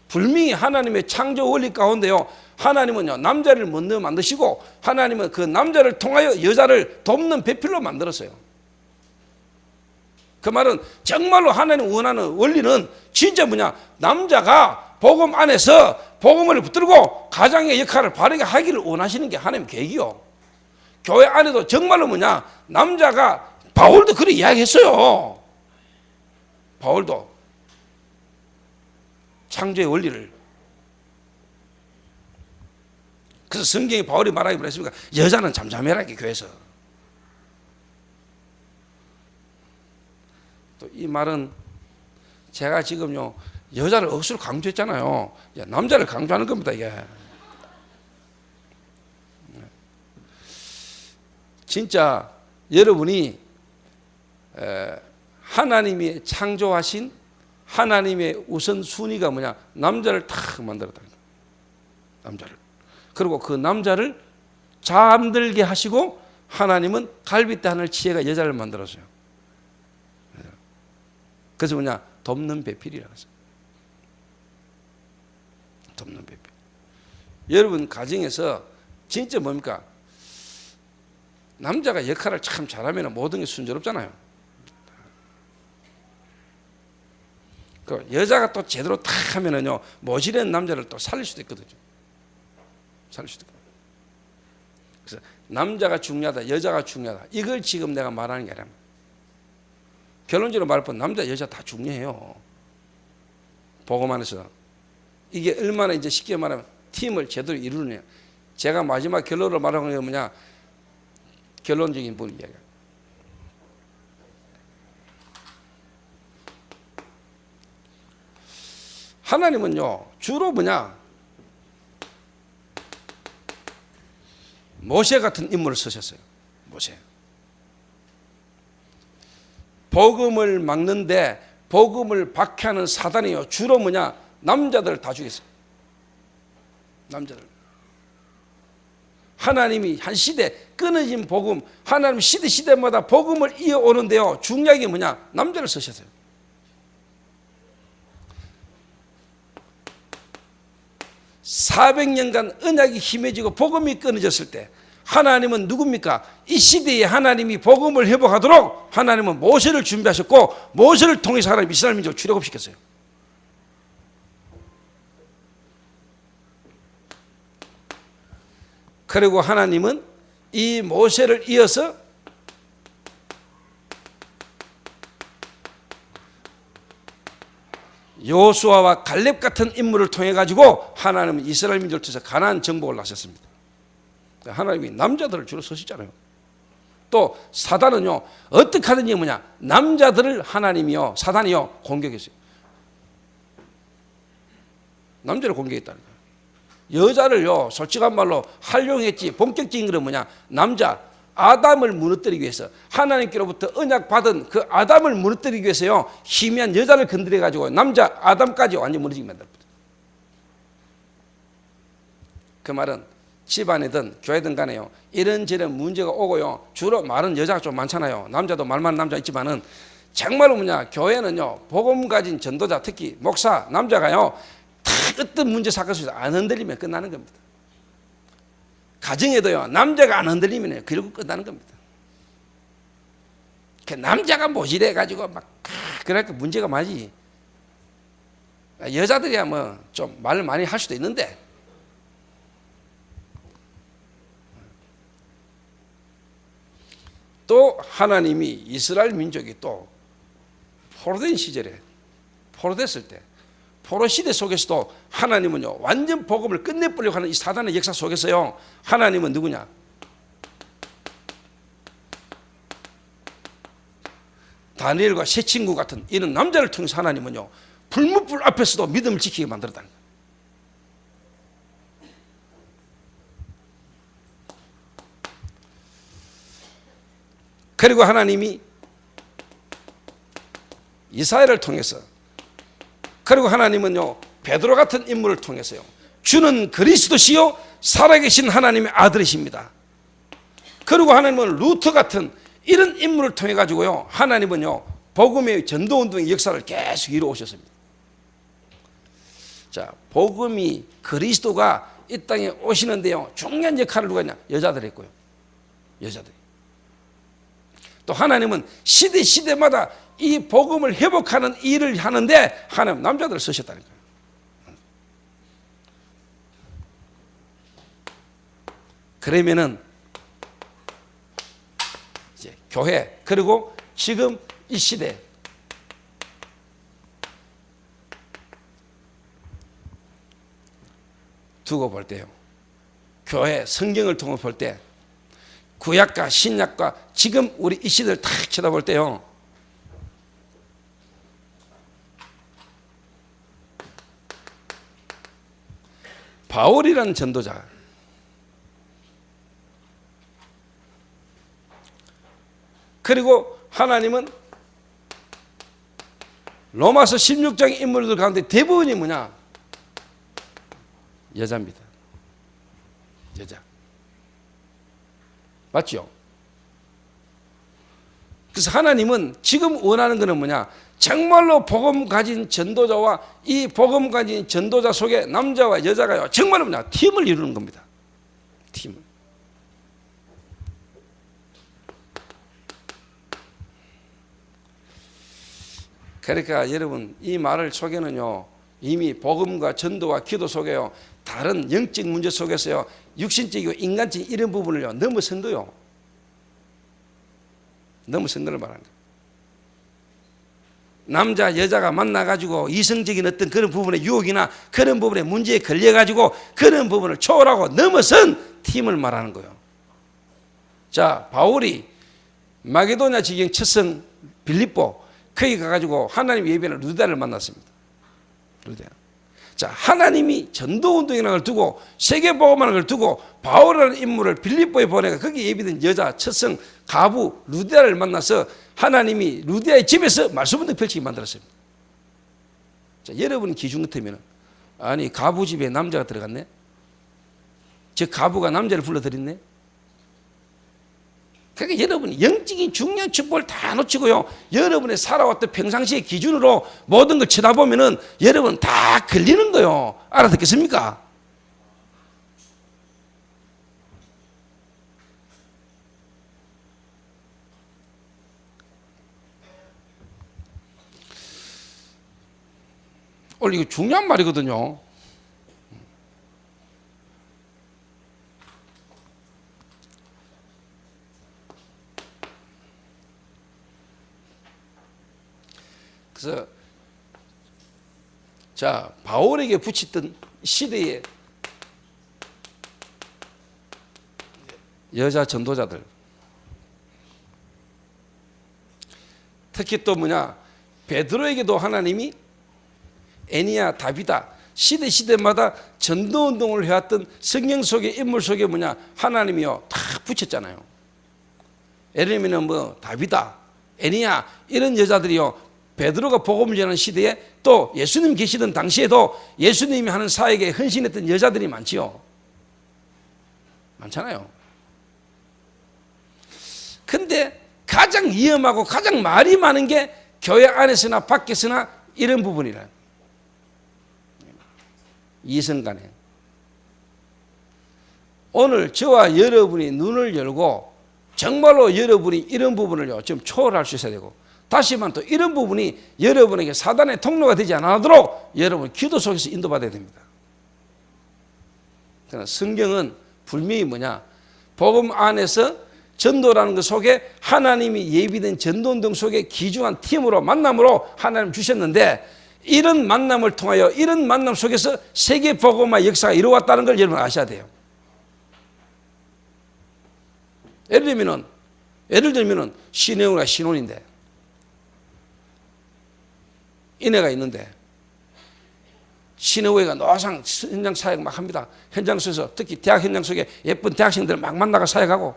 분명히 하나님의 창조 원리 가운데요, 하나님은요 남자를 먼저 만드시고 하나님은 그 남자를 통하여 여자를 돕는 배필로 만들었어요. 그 말은 정말로 하나님 원하는 원리는 진짜 남자가 복음 안에서 복음을 붙들고 가장의 역할을 바르게 하기를 원하시는 게 하나님 계획이요. 교회 안에도 정말로 남자가, 바울도 그렇게 이야기했어요. 바울도 창조의 원리를. 그래서 성경이 바울이 말하기 그랬습니까? 여자는 잠잠해라, 교회에서. 또 이 말은 제가 지금요 여자를 억수로 강조했잖아요. 남자를 강조하는 겁니다, 이게. 진짜 여러분이 하나님이 창조하신 하나님의 우선순위가 남자를 탁 만들었다. 남자를. 그리고 그 남자를 잠들게 하시고 하나님은 갈빗대 하늘 지혜가 여자를 만들었어요. 그래서 돕는 배필이라고 했어요. 돕는 배필. 여러분 가정에서 진짜 뭡니까? 남자가 역할을 참 잘하면 모든 게 순조롭잖아요. 그 여자가 또 제대로 탁 하면은요 모질한 남자를 또 살릴 수도 있거든요. 살릴 수도 있거든요. 그래서 남자가 중요하다, 여자가 중요하다, 이걸 지금 내가 말하는 게 아니라, 결론적으로 말하면 남자 여자 다 중요해요. 복음 안에서 이게 얼마나 이제 쉽게 말하면 팀을 제대로 이루느냐. 제가 마지막 결론으로 말하는 게 결론적인 부분 이야기야. 하나님은요 주로 모세 같은 인물을 쓰셨어요. 모세. 복음을 막는데 복음을 박해하는 사단이요 주로 남자들을 다 죽였어요. 남자들. 하나님이 한 시대 끊어진 복음, 하나님 시대마다 복음을 이어오는데요 중요한 게 남자를 쓰셨어요. (400년간) 언약이 힘해지고 복음이 끊어졌을 때 하나님은 누굽니까? 이 시대에 하나님이 복음을 회복하도록 하나님은 모세를 준비하셨고 모세를 통해서 하나님 이스라엘 민족을 출애굽시켰어요. 그리고 하나님은 이 모세를 이어서 여호수아와 갈렙 같은 인물을 통해 가지고 하나님은 이스라엘 민족을 통해서 가나안 정복을 하셨습니다. 하나님이 남자들을 주로 쓰시잖아요. 또 사단은요 어떻게 하든지 남자들을 하나님이요 사단이요 공격했어요. 남자를 공격했다는 거예요. 여자를요 솔직한 말로 활용했지 본격적인 것은 남자, 아담을 무너뜨리기 위해서, 하나님께로부터 언약 받은 그 아담을 무너뜨리기 위해서요, 희미한 여자를 건드려 가지고 남자 아담까지 완전 무너지게 만들었다. 그 말은 집안이든 교회든 간에요, 이런저런 문제가 오고요, 주로 말은 여자가 좀 많잖아요. 남자도 말 많은 남자 있지만은 정말로 교회는요, 복음 가진 전도자, 특히 목사 남자가요, 다 어떤 문제 사건 속에서 안 흔들리면 끝나는 겁니다. 가정에도요, 남자가 안 흔들리면 결국 끝나는 겁니다. 그 남자가 모질해 가지고 막 그러니까 문제가 많지. 여자들이야 뭐 좀 말을 많이 할 수도 있는데, 또 하나님이 이스라엘 민족이 또 포로된 시절에, 포로됐을 때, 포로 시대 속에서도 하나님은요, 완전 복음을 끝내버리려고 하는 이 사단의 역사 속에서요, 하나님은 누구냐? 다니엘과 세 친구 같은 이런 남자를 통해서 하나님은요, 불무불 앞에서도 믿음을 지키게 만들었다는 거예요. 그리고 하나님이 이사야를 통해서, 그리고 하나님은요, 베드로 같은 인물을 통해서요, 주는 그리스도시요 살아계신 하나님의 아들이십니다. 그리고 하나님은 루터 같은 이런 인물을 통해 가지고요, 하나님은요, 복음의 전도운동의 역사를 계속 이루어오셨습니다. 자, 복음이, 그리스도가 이 땅에 오시는데요, 중요한 역할을 누가 했냐? 여자들이 했고요. 여자들이. 또 하나님은 시대마다 이 복음을 회복하는 일을 하는데 하나님 남자들을 쓰셨다는 거예요. 그러면은 이제 교회, 그리고 지금 이 시대, 두고 볼 때요, 교회 성경을 통해 볼 때, 구약과 신약과 지금 우리 이 시대를 딱 쳐다볼 때요, 바울이라는 전도자, 그리고 하나님은 로마서 16장 인물들 가운데 대부분이 뭐냐? 여자입니다. 여자. 맞죠? 그래서 하나님은 지금 원하는 것은 뭐냐? 정말로 복음 가진 전도자와 이 복음 가진 전도자 속에 남자와 여자가요, 정말로 뭐냐? 팀을 이루는 겁니다. 팀을. 그러니까 여러분, 이 말을 속에는요, 이미 복음과 전도와 기도 속에요, 다른 영적 문제 속에서요, 육신적이고 인간적인 이런 부분을요, 넘어선 거요. 넘어선 거를 말하는 거예요. 남자 여자가 만나가지고 이성적인 어떤 그런 부분의 유혹이나 그런 부분의 문제에 걸려가지고 그런 부분을 초월하고 넘어선 팀을 말하는 거예요. 자, 바울이 마게도냐 지경 첫성 빌립보, 거기 가가지고 하나님 예배하는 루디아를 만났습니다. 루디아. 자, 하나님이 전도운동이라는 걸 두고, 세계복음이라는 걸 두고, 바울이라는 인물을 빌립보에 보내가 거기 예비된 여자 첫성 가부 루디아를 만나서 하나님이 루디아의 집에서 말씀운동 펼치게 만들었습니다. 자, 여러분 기준 같으면, 아니 가부 집에 남자가 들어갔네? 저 가부가 남자를 불러들였네? 그러니까 여러분이 영적인 중요한 축복을 다 놓치고요, 여러분의 살아왔던 평상시의 기준으로 모든 걸 쳐다보면은 여러분 다 걸리는 거요. 알아듣겠습니까? 원래 이거 중요한 말이거든요. 그래서 자, 바울에게 붙였던 시대의 여자 전도자들, 특히 또 뭐냐, 베드로에게도 하나님이 애니야, 다비다, 시대마다 전도운동을 해왔던 성경 속의 인물 속에 뭐냐, 하나님이요 다 붙였잖아요. 예를 들면 뭐 다비다, 애니야 이런 여자들이요, 베드로가 복음을 전하는 시대에 또 예수님 계시던 당시에도 예수님이 하는 사역에 헌신했던 여자들이 많지요. 많잖아요. 근데 가장 위험하고 가장 말이 많은 게 교회 안에서나 밖에서나 이런 부분이라. 이성간에. 오늘 저와 여러분이 눈을 열고 정말로 여러분이 이런 부분을 좀 초월할 수 있어야 되고, 다시만 또 이런 부분이 여러분에게 사단의 통로가 되지 않도록 여러분 기도 속에서 인도받아야 됩니다. 그러나 성경은 분명히 뭐냐, 복음 안에서 전도라는 것 속에 하나님이 예비된 전도운동 속에 귀중한 팀으로 만남으로 하나님 주셨는데, 이런 만남을 통하여 이런 만남 속에서 세계 복음화 역사가 이루어왔다는 걸 여러분 아셔야 돼요. 예를 들면은 신혜우가 신혼인데 이내가 있는데 신혜우가 노상 현장 사역 막 합니다. 현장 속에서 특히 대학 현장 속에 예쁜 대학생들 막 만나가 사역하고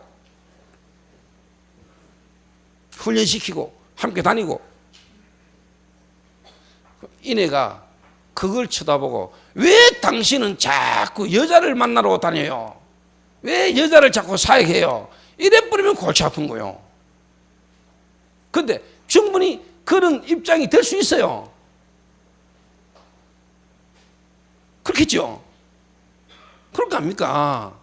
훈련시키고 함께 다니고, 이내가 그걸 쳐다보고 왜 당신은 자꾸 여자를 만나러 다녀요? 왜 여자를 자꾸 사역해요? 이래 버리면 골치 아픈 거예요. 근데 충분히 그런 입장이 될 수 있어요. 그렇겠죠? 그럴 거 아닙니까?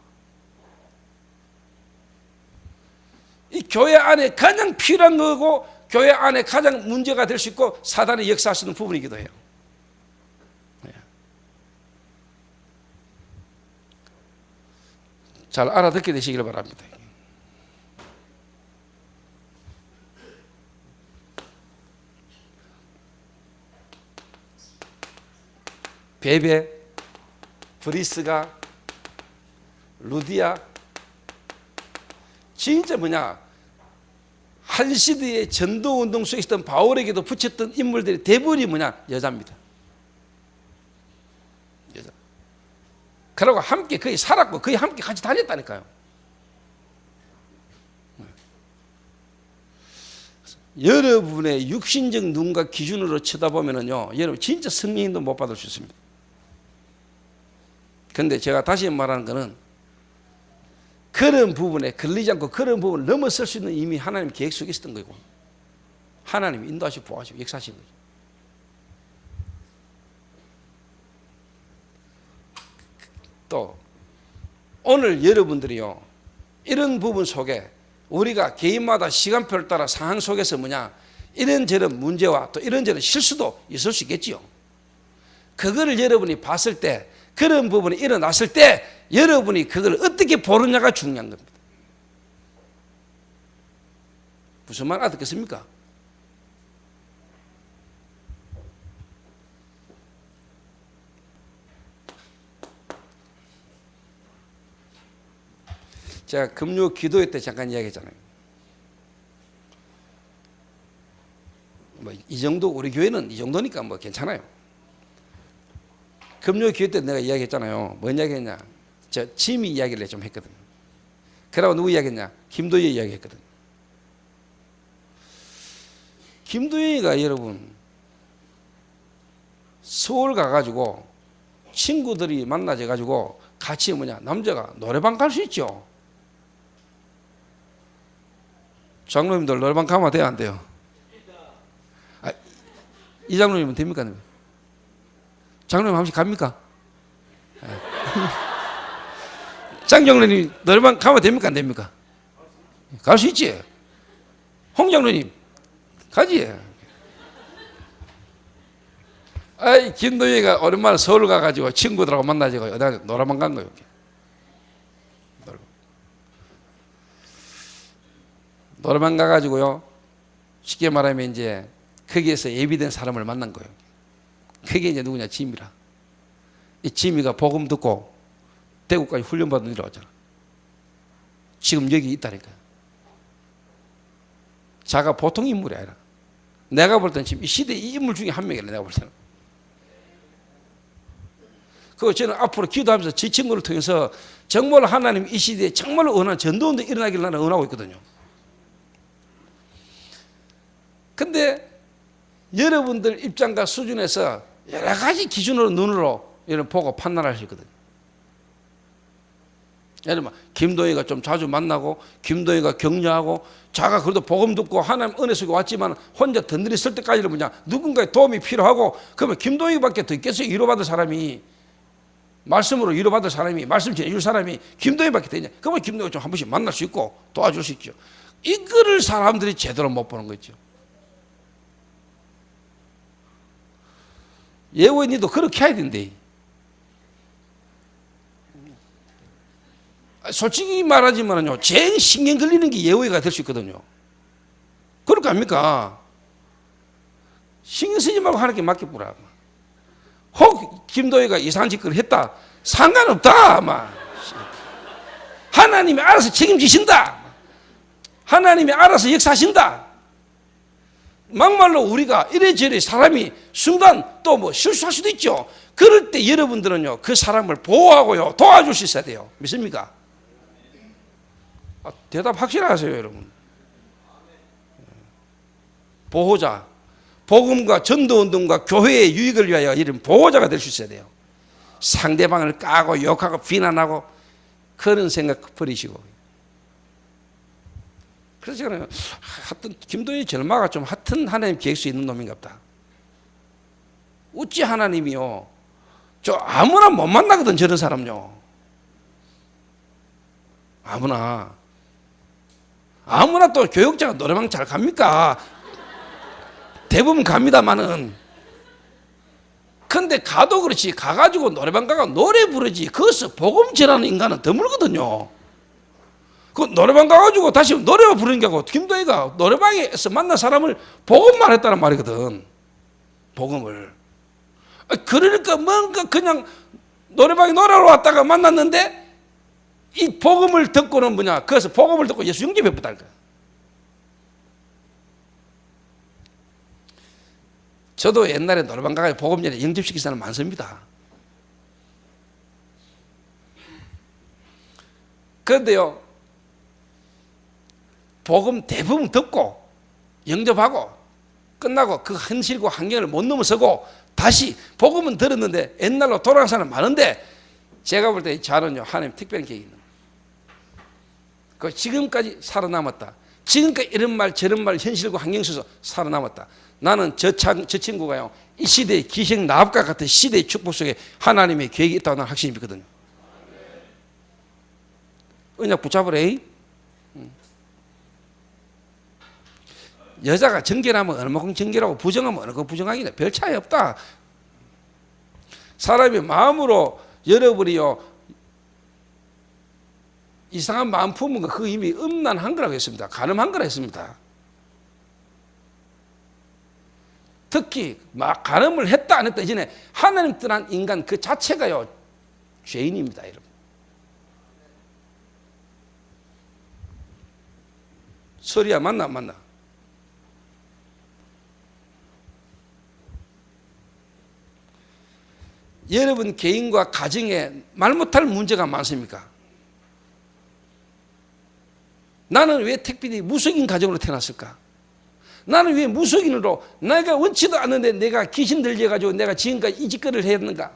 이 교회 안에 가장 필요한 거고 교회 안에 가장 문제가 될 수 있고 사단의 역사할 수 있는 부분이기도 해요. 잘 알아듣게 되시길 바랍니다. 베베, 브리스가, 루디아, 진짜 뭐냐, 한 시대의 전도운동 속에 있던 바울에게도 붙였던 인물들이 대부분이 뭐냐, 여자입니다. 여자. 그러고 함께 거의 살았고 거의 함께 같이 다녔다니까요. 여러분의 육신적 눈과 기준으로 쳐다보면은요, 여러분 진짜 성령님도 못 받을 수 있습니다. 근데 제가 다시 말하는 거는 그런 부분에 걸리지 않고 그런 부분을 넘어설 수 있는 이미 하나님 계획 속에 있었던 거고, 하나님이 인도하시고 보호하시고 역사하시는 거죠. 또 오늘 여러분들이요, 이런 부분 속에 우리가 개인마다 시간표를 따라 상황 속에서 뭐냐, 이런저런 문제와 또 이런저런 실수도 있을 수 있겠지요. 그거를 여러분이 봤을 때, 그런 부분이 일어났을 때 여러분이 그걸 어떻게 보느냐가 중요한 겁니다. 무슨 말 알아듣겠습니까? 제가 금요 기도회 때 잠깐 이야기했잖아요. 뭐 이 정도, 우리 교회는 이 정도니까 뭐 괜찮아요. 금요 기도 때 내가 이야기했잖아요. 뭔 이야기했냐? 저 지미 이야기를 좀 했거든. 그러고 누구 이야기했냐? 김도희 이야기했거든. 김도희가 여러분 서울 가가지고 친구들이 만나져 가지고 같이 뭐냐, 남자가 노래방 갈 수 있죠. 장로님들 노래방 가면 돼요, 안 돼요? 아, 이 장로님은 됩니까? 장로님 한 번씩 갑니까? 장 장로님 노래방 가면 됩니까? 안 됩니까? 갈 수 있지. 홍 장로님 가지. 아이, 김도희가 오랜만에 서울 가가지고 친구들하고 만나지고 어디 노래방 간 거예요. 노래방 가가지고요, 쉽게 말하면 이제 거기에서 예비된 사람을 만난 거예요. 그게 이제 누구냐, 지미라. 이 지미가 복음 듣고 대구까지 훈련받은 일이 왔잖아. 지금 여기 있다니까요. 자가 보통 인물이 아니라, 내가 볼 때는 지금 이 시대 이 인물 중에 한 명이라, 내가 볼 때는. 그리고 저는 앞으로 기도하면서 제 친구를 통해서 정말 하나님 이 시대에 정말로 원하는 전도운동이 일어나기를 나는 원하고 있거든요. 근데 여러분들 입장과 수준에서 여러 가지 기준으로 눈으로 이런 보고 판단하시거든요. 예를 들면 김도희가 좀 자주 만나고 김도희가 격려하고 자가 그래도 복음 듣고 하나님 은혜 속에 왔지만 혼자 던들이 쓸 때까지는 뭐냐 누군가의 도움이 필요하고 그러면 김도희밖에 더 있겠어요. 위로받을 사람이 말씀으로 위로받을 사람이 말씀 전해줄 사람이 김도희밖에 되냐. 그러면 김도희가 좀 한 번씩 만날 수 있고 도와줄 수 있죠. 이거를 사람들이 제대로 못 보는 거죠. 예원이도 그렇게 해야 된대. 솔직히 말하지만요, 제일 신경 걸리는 게 예우가 될 수 있거든요. 그럴 거 아닙니까? 신경 쓰지 말고 하나님께 맡겨보라. 혹 김도희가 이상한 짓을 했다. 상관없다. 아마. 하나님이 알아서 책임지신다. 하나님이 알아서 역사하신다. 막말로 우리가 이래저래 사람이 순간 또 뭐 실수할 수도 있죠. 그럴 때 여러분들은요, 그 사람을 보호하고요, 도와줄 수 있어야 돼요. 믿습니까? 대답 확실하세요, 여러분. 보호자, 복음과 전도운동과 교회의 유익을 위하여 이런 보호자가 될 수 있어야 돼요. 상대방을 까고 욕하고 비난하고 그런 생각 버리시고. 그래서 저는 하여튼 김도희 절마가 좀 하여튼 하나님 계획수 있는 놈인가 보다. 어찌 하나님이요, 저 아무나 못 만나거든, 저런 사람요. 아무나 또 교육자가 노래방 잘 갑니까? 대부분 갑니다마는. 근데 가도 그렇지, 가가지고 노래방 가가 노래 부르지, 거기서 복음 전하는 인간은 드물거든요. 그 노래방 가가지고 다시 노래만 부르는 게 아니고, 김도희가 노래방에서 만난 사람을 복음만 했다는 말이거든. 복음을. 그러니까 뭔가 그냥 노래방에 노래하러 왔다가 만났는데, 이 복음을 듣고는 뭐냐, 그래서 복음을 듣고 예수 영접해보다는 거야. 저도 옛날에 노래방 가서 복음 전에 영접시킨 사람 많습니다. 그런데요, 복음 대부분 듣고 영접하고 끝나고 그 현실과 환경을 못 넘어서고 다시 복음은 들었는데 옛날로 돌아간 사람 많은데, 제가 볼 때 저는요, 하나님 특별한 계획이 있는 거예요. 그 지금까지 살아남았다. 지금까지 이런 말 저런 말 현실과 환경 속에서 살아남았다. 나는 저 친구가요, 이 시대의 기생 나합과 같은 시대의 축복 속에 하나님의 계획이 있다고 나는 확신이 믿거든요. 언약 붙잡으래. 여자가 정결하면 어느 만큼 정결하고 부정하면 어느 만큼 부정하기는 별 차이 없다. 사람이 마음으로 여러분이요, 이상한 마음 품은 거, 그 이미 음란한 거라고 했습니다. 간음한 거라고 했습니다. 특히 막 간음을 했다 안 했다 이전에 하나님 떠난 인간 그 자체가요, 죄인입니다, 여러분. 설이야 맞나 안 맞나? 여러분 개인과 가정에 말 못할 문제가 많습니까? 나는 왜 택빈이 무속인 가정으로 태어났을까? 나는 왜 무속인으로 내가 원치도 않는데 내가 귀신 들려가지고 내가 지금까지 이 짓거리를 했는가?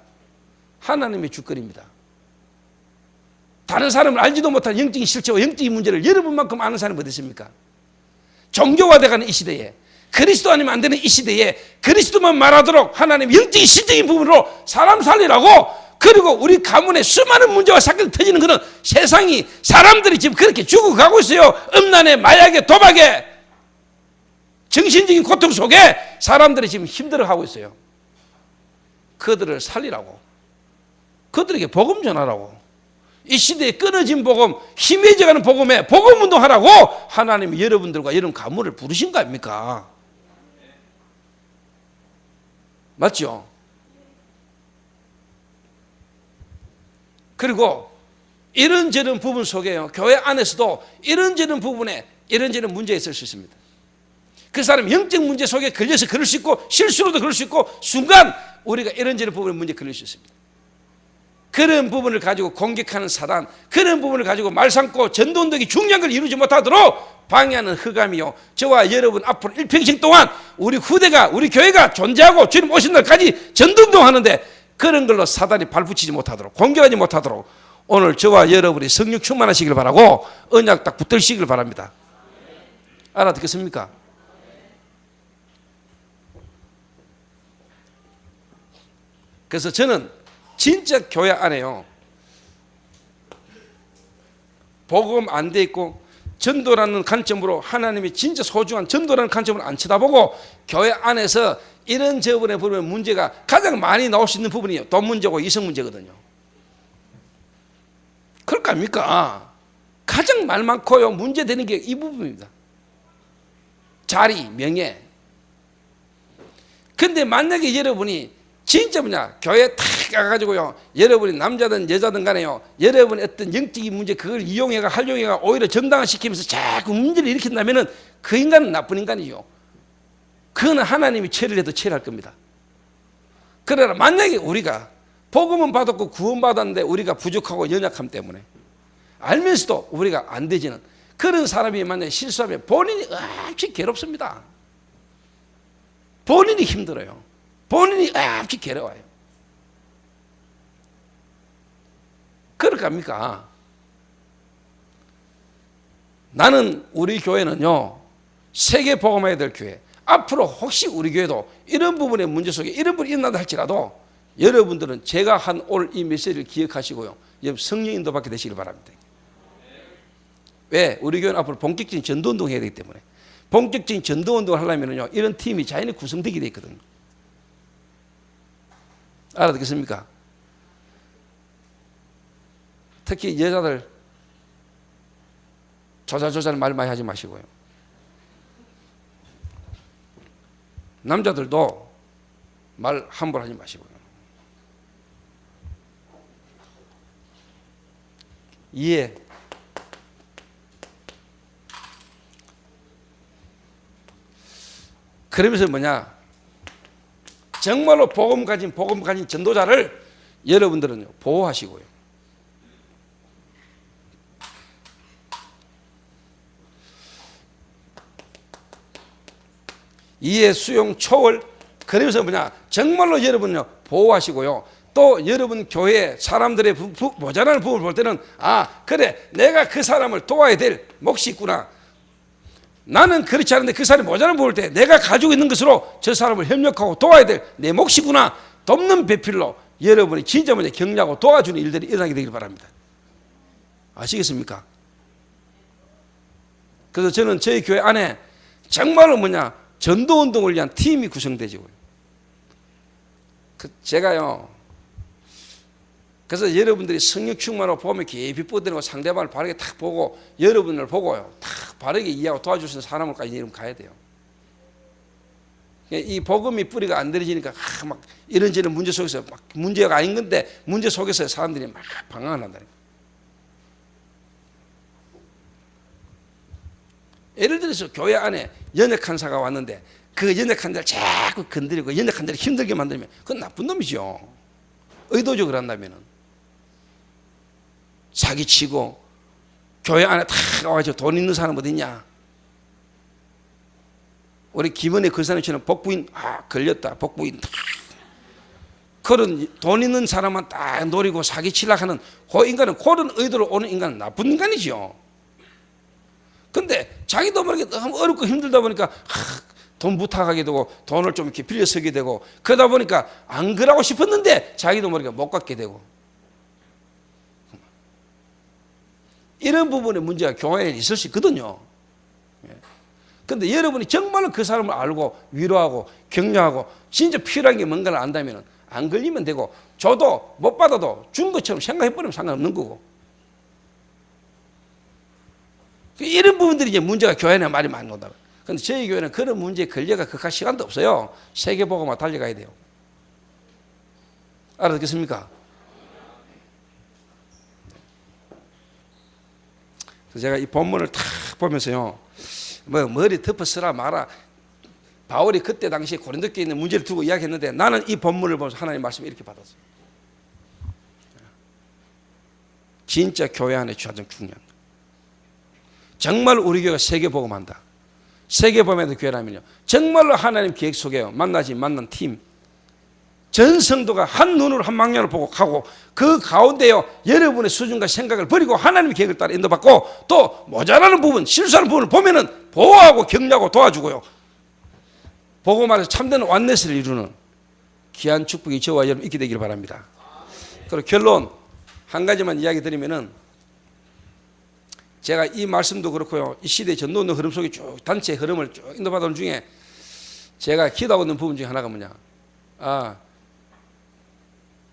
하나님의 주권입니다. 다른 사람을 알지도 못한 영적인 실체와 영적인 문제를 여러분만큼 아는 사람이 어디 있습니까? 종교화돼가는 이 시대에, 그리스도 아니면 안 되는 이 시대에 그리스도만 말하도록 하나님 영적인 실적인 부분으로 사람 살리라고. 그리고 우리 가문에 수많은 문제와 사건이 터지는 것은 세상이, 사람들이 지금 그렇게 죽어가고 있어요. 음란에, 마약에, 도박에, 정신적인 고통 속에 사람들이 지금 힘들어하고 있어요. 그들을 살리라고, 그들에게 복음 전하라고, 이 시대에 끊어진 복음, 희미해져가는 복음에 복음 운동하라고 하나님이 여러분들과 여러분 가문을 부르신 거 아닙니까? 맞죠? 그리고 이런저런 부분 속에요, 교회 안에서도 이런저런 부분에 이런저런 문제가 있을 수 있습니다. 그 사람 영적 문제 속에 걸려서 그럴 수 있고 실수로도 그럴 수 있고 순간 우리가 이런저런 부분에 문제 걸릴 수 있습니다. 그런 부분을 가지고 공격하는 사단, 그런 부분을 가지고 말 삼고 전도운동이 중요한 걸 이루지 못하도록 방해하는 흑암이요, 저와 여러분 앞으로 일평생 동안 우리 후대가, 우리 교회가 존재하고 주님 오신 날까지 전도운동 하는데 그런 걸로 사단이 발붙이지 못하도록, 공격하지 못하도록 오늘 저와 여러분이 성령 충만하시길 바라고 언약 딱 붙들시길 바랍니다. 알아듣겠습니까? 그래서 저는 진짜 교회 안에요, 복음 안 돼 있고 전도라는 관점으로, 하나님이 진짜 소중한 전도라는 관점으로 안 쳐다보고 교회 안에서 이런 저번에 보면 문제가 가장 많이 나올 수 있는 부분이 돈 문제고 이성 문제거든요. 그럴 거 아닙니까? 가장 말 많고요 문제 되는 게 이 부분입니다. 자리, 명예. 근데 만약에 여러분이 진짜 교회 탁 가가지고요, 여러분이 남자든 여자든 간에요, 여러분의 어떤 영적인 문제 그걸 이용해가 활용해가 오히려 정당화시키면서 자꾸 문제를 일으킨다면은 그 인간은 나쁜 인간이죠. 그거는 하나님이 처리를 해도 처리할 겁니다. 그러나 만약에 우리가 복음은 받았고 구원 받았는데 우리가 부족하고 연약함 때문에 알면서도 우리가 안 되지는 그런 사람이 만약에 실수하면 본인이 아주 괴롭습니다. 본인이 힘들어요. 본인이 아주 괴로워요. 그럴 겁니까? 나는 우리 교회는요, 세계 복음화해야 될 교회. 앞으로 혹시 우리 교회도 이런 부분의 문제 속에 이런 분이 있는다 할지라도 여러분들은 제가 한 오늘 이 메시지를 기억하시고요, 성령 인도 받게 되시길 바랍니다. 왜? 우리 교회는 앞으로 본격적인 전도운동을 해야 되기 때문에. 본격적인 전도운동을 하려면요, 이런 팀이 자연히 구성되게 되어 있거든요. 알아듣겠습니까? 특히 여자들 조잘조잘 말 많이 하지 마시고요, 남자들도 말 함부로 하지 마시고요. 이해. 그러면서 정말로 복음 가진 전도자를 여러분들은 보호하시고요. 이해, 수용, 초월. 그러면서 정말로 여러분요 보호하시고요. 또 여러분 교회 사람들의 모자라는 부분을 볼 때는 그래, 내가 그 사람을 도와야 될 몫이 있구나. 나는 그렇지 않은데 그 사람이 모자라는 부분을 볼 때 내가 가지고 있는 것으로 저 사람을 협력하고 도와야 될 내 몫이구나. 돕는 배필로 여러분이 진짜 격려하고 도와주는 일들이 일어나게 되길 바랍니다. 아시겠습니까? 그래서 저는 저희 교회 안에 정말로 전도운동을 위한 팀이 구성되지고요. 제가요, 그래서 여러분들이 성령 충만으로 보면 깊이 뻗어내고 상대방을 바르게 탁 보고 여러분을 보고요, 탁 바르게 이해하고 도와줄 수 있는 사람을까지 이름 가야 돼요. 이 복음이 뿌리가 안 들어지니까 막 이런저런 문제 속에서 막 문제가 아닌 건데 문제 속에서 사람들이 막 방황을 한다는 거예요. 예를 들어서 교회 안에 연약한 자가 왔는데 그 연약한 자를 자꾸 건드리고 연약한 자를 힘들게 만들면 그건 나쁜 놈이죠. 의도적으로 한다면은. 사기치고 교회 안에 다 와가지고 돈 있는 사람 어디 있냐? 우리 김은혜 근사님처럼 복부인 걸렸다, 복부인 그런 돈 있는 사람만 딱 노리고 사기치려고 하는 그 인간은, 그런 의도로 오는 인간은 나쁜 인간이죠. 근데 자기도 모르게 너무 어렵고 힘들다 보니까 돈 부탁하게 되고 돈을 좀 이렇게 빌려 쓰게 되고 그러다 보니까 안 그러고 싶었는데 자기도 모르게 못 갖게 되고, 이런 부분의 문제가 교회에 있을 수 있거든요. 그런데 여러분이 정말로 그 사람을 알고 위로하고 격려하고 진짜 필요한 게 뭔가를 안다면 안 걸리면 되고, 줘도 못 받아도 준 것처럼 생각해버리면 상관없는 거고. 이런 부분들이 이제 문제가 교회에 말이 많이 온다. 그런데 저희 교회는 그런 문제에 걸려가 극할 시간도 없어요. 세계복음화 달려가야 돼요. 알아듣겠습니까? 그래서 제가 이 본문을 탁 보면서요, 머리 덮어 쓰라 마라, 바울이 그때 당시에 고린도 교회에 있는 문제를 두고 이야기했는데 나는 이 본문을 보면서 하나님 말씀을 이렇게 받았어요. 진짜 교회 안에 가장 중요한 거. 정말 우리 교회가 세계복음한다. 세계복음의 교회라면요, 정말로 하나님 계획 속에요, 만난 팀, 전 성도가 한 눈으로 한 방향을 보고 가고, 그 가운데요 여러분의 수준과 생각을 버리고 하나님의 계획을 따라 인도받고, 또 모자라는 부분, 실수하는 부분을 보면은 보호하고 격려하고 도와주고요, 복음안에서 참된 완네스를 이루는 귀한 축복이 저와 여러분 있게 되기를 바랍니다. 그리고 결론 한 가지만 이야기 드리면은, 제가 이 말씀도 그렇고요, 이 시대의 전도운동 흐름 속에 쭉 단체의 흐름을 쭉 인도받은 중에 제가 기도하고 있는 부분 중에 하나가 뭐냐,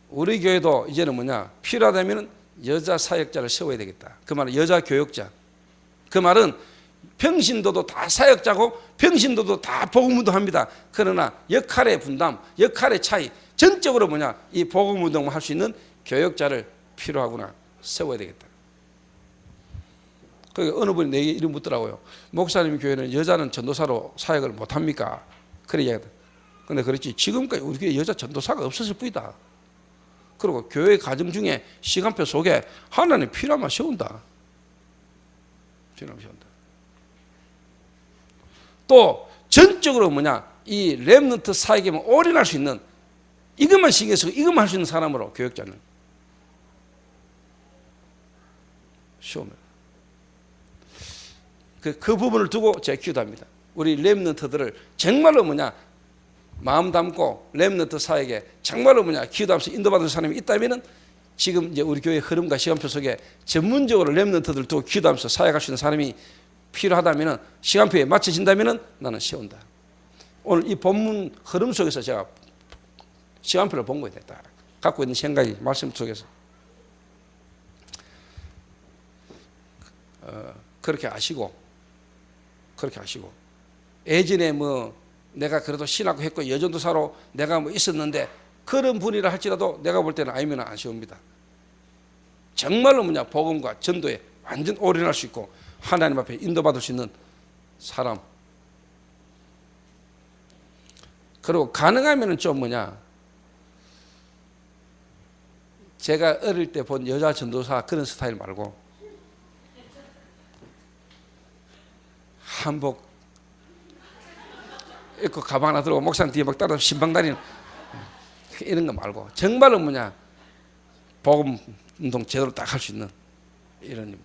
우리 교회도 이제는 뭐냐, 필요하다면 여자 사역자를 세워야 되겠다. 그 말은 여자 교역자. 그 말은 평신도도 다 사역자고 평신도도 다 복음운동합니다. 그러나 역할의 분담, 역할의 차이, 전적으로 뭐냐, 이 복음운동을 할 수 있는 교역자를 필요하구나, 세워야 되겠다. 그러니까 어느 분이 내게 이름 묻더라고요. 목사님 교회는 여자는 전도사로 사역을 못합니까? 그래 이야기하다. 근데 그렇지, 지금까지 우리 교회 여자 전도사가 없었을 뿐이다. 그리고 교회 가정 중에 시간표 속에 하나님 필요하면 세운다. 필요하면 세운다. 또 전적으로 뭐냐, 이 렘넌트 사역에만 올인할 수 있는, 이것만 신경 쓰고 이것만 할 수 있는 사람으로 교역자는 세우면, 그 부분을 두고 제가 기도합니다. 우리 렘넌트들을 정말로 뭐냐, 마음 담고 렘넌트 사역에 정말로 뭐냐, 기도하면서 인도받은 사람이 있다면은, 지금 이제 우리 교회 흐름과 시간표 속에 전문적으로 렘넌트들 두고 기도하면서 사역할 수 있는 사람이 필요하다면은, 시간표에 맞춰진다면은 나는 세운다. 오늘 이 본문 흐름 속에서 제가 시간표를 본 거에 됐다. 갖고 있는 생각이 말씀 속에서 그렇게 아시고 예전에 뭐 내가 그래도 신학고 했고 여전도사로 내가 뭐 있었는데, 그런 분이라 할지라도 내가 볼 때는 아니면 안 세웁니다. 정말로 뭐냐, 복음과 전도에 완전 올인할 수 있고 하나님 앞에 인도받을 수 있는 사람. 그리고 가능하면은 좀 뭐냐, 제가 어릴 때 본 여자 전도사 그런 스타일 말고 한복 입고 가방 하나 들고 목상 뒤에 막 따라 신방 다니는 이런 거 말고, 정말로 뭐냐, 복음 운동 제대로 딱 할 수 있는 이런 인물.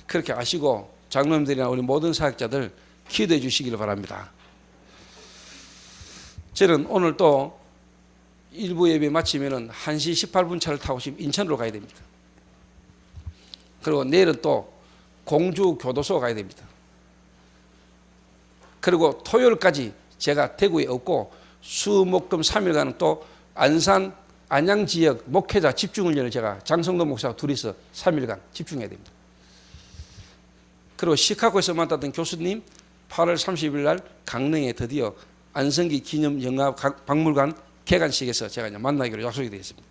그렇게 아시고 장로님들이나 우리 모든 사역자들 기도해 주시기를 바랍니다. 저는 오늘 또 일부 예배 마치면은 1시 18분 차를 타고 지금 인천으로 가야 됩니다. 그리고 내일은 또 공주 교도소 가야 됩니다. 그리고 토요일까지 제가 대구에 없고 수목금 3일간은 또 안산 안양 지역 목회자 집중훈련을 제가 장성도 목사와 둘이서 3일간 집중해야 됩니다. 그리고 시카고에서 만났던 교수님 8월 30일 날 강릉에 드디어 안성기 기념영화 박물관 개관식에서 제가 이제 만나기로 약속이 되어 있습니다.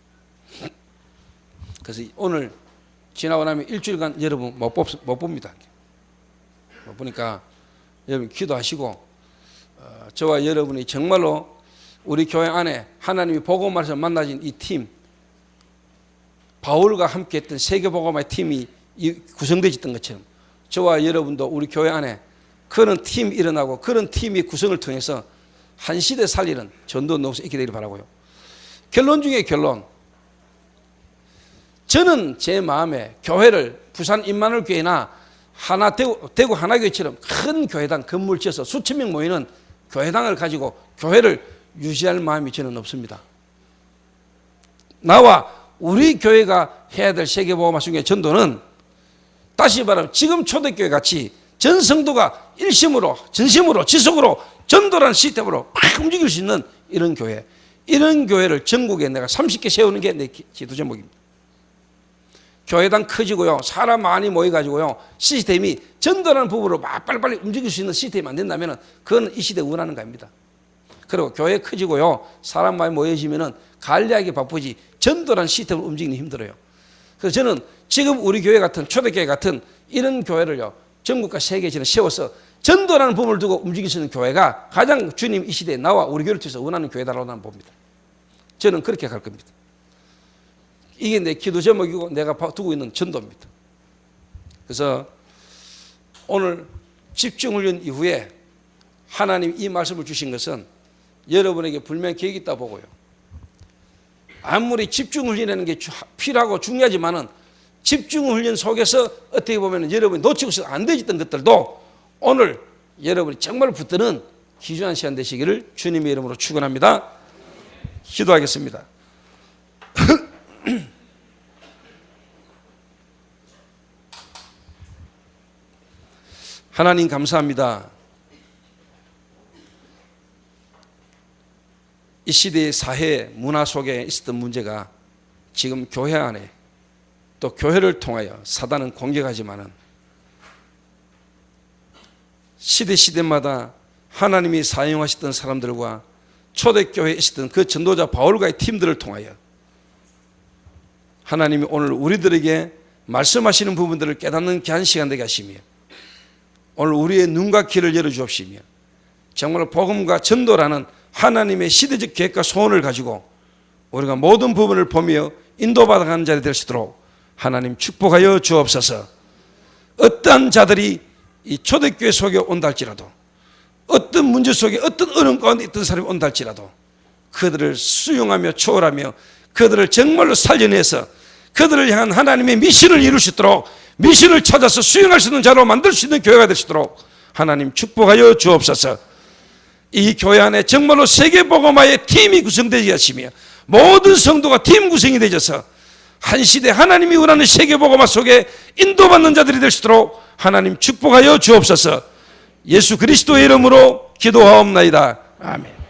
그래서 오늘 지나고 나면 일주일간 여러분 못 봅니다. 못 보니까 여러분 기도하시고, 저와 여러분이 정말로 우리 교회 안에 하나님이 복음만에서 만나진 이 팀, 바울과 함께 했던 세계복음의 팀이 구성되었던 것처럼 저와 여러분도 우리 교회 안에 그런 팀이 일어나고 그런 팀의 구성을 통해서 한 시대 살리는 전도 농사 있게 되기를 바라고요. 결론 중에 결론, 저는 제 마음에 교회를 부산 임마누엘 교회나 대구 하나교회처럼 큰 교회당 건물 지어서 수천 명 모이는 교회당을 가지고 교회를 유지할 마음이 저는 없습니다. 나와 우리 교회가 해야 될 세계복음화 중에 전도는, 다시 말하면 지금 초대교회 같이 전 성도가 일심으로 전심으로 지속으로 전도라는 시스템으로 막 움직일 수 있는 이런 교회, 이런 교회를 전국에 내가 30개 세우는 게 내 기도 제목입니다. 교회당 커지고요, 사람 많이 모여가지고요, 시스템이 전도라는 부분으로 막 빨리빨리 움직일 수 있는 시스템이 안 된다면 그건 이 시대에 원하는 겁니다. 그리고 교회 커지고요, 사람 많이 모여지면 관리하기 바쁘지 전도라는 시스템을 움직이기 힘들어요. 그래서 저는 지금 우리 교회 같은 초대교회 같은 이런 교회를요, 전국과 세계에 세워서 전도라는 부분을 두고 움직일 수 있는 교회가 가장 주님 이 시대에 나와 우리 교회를 통해서 원하는 교회다라고 나는 봅니다. 저는 그렇게 갈 겁니다. 이게 내 기도 제목이고 내가 두고 있는 전도입니다. 그래서 오늘 집중훈련 이후에 하나님 이 말씀을 주신 것은 여러분에게 분명 계획이 있다 보고요. 아무리 집중훈련하는 게 필요하고 중요하지만은 집중훈련 속에서 어떻게 보면 여러분이 놓치고서 안 되었던 것들도 오늘 여러분이 정말 붙드는 귀중한 시간 되시기를 주님의 이름으로 축원합니다. 기도하겠습니다. 하나님 감사합니다. 이 시대의 사회 문화 속에 있었던 문제가 지금 교회 안에 또 교회를 통하여 사단은 공격하지만은 시대마다 하나님이 사용하셨던 사람들과 초대교회에 있었던 그 전도자 바울과의 팀들을 통하여 하나님이 오늘 우리들에게 말씀하시는 부분들을 깨닫는 귀한 시간 되게 하시며 오늘 우리의 눈과 귀를 열어주옵시며 정말 복음과 전도라는 하나님의 시대적 계획과 소원을 가지고 우리가 모든 부분을 보며 인도받아가는 자리 될 수 있도록 하나님 축복하여 주옵소서. 어떠한 자들이 이 초대교회 속에 온다 할지라도 어떤 문제 속에 어떤 어려움 가운데 있던 사람이 온다 할지라도 그들을 수용하며 초월하며 그들을 정말로 살려내서 그들을 향한 하나님의 미션을 이룰 수 있도록 미션을 찾아서 수용할 수 있는 자로 만들 수 있는 교회가 될 수 있도록 하나님 축복하여 주옵소서. 이 교회 안에 정말로 세계복음화의 팀이 구성되게 하시며 모든 성도가 팀 구성이 되어서 한 시대 하나님이 원하는 세계복음화 속에 인도받는 자들이 될 수 있도록 하나님 축복하여 주옵소서. 예수 그리스도의 이름으로 기도하옵나이다. 아멘.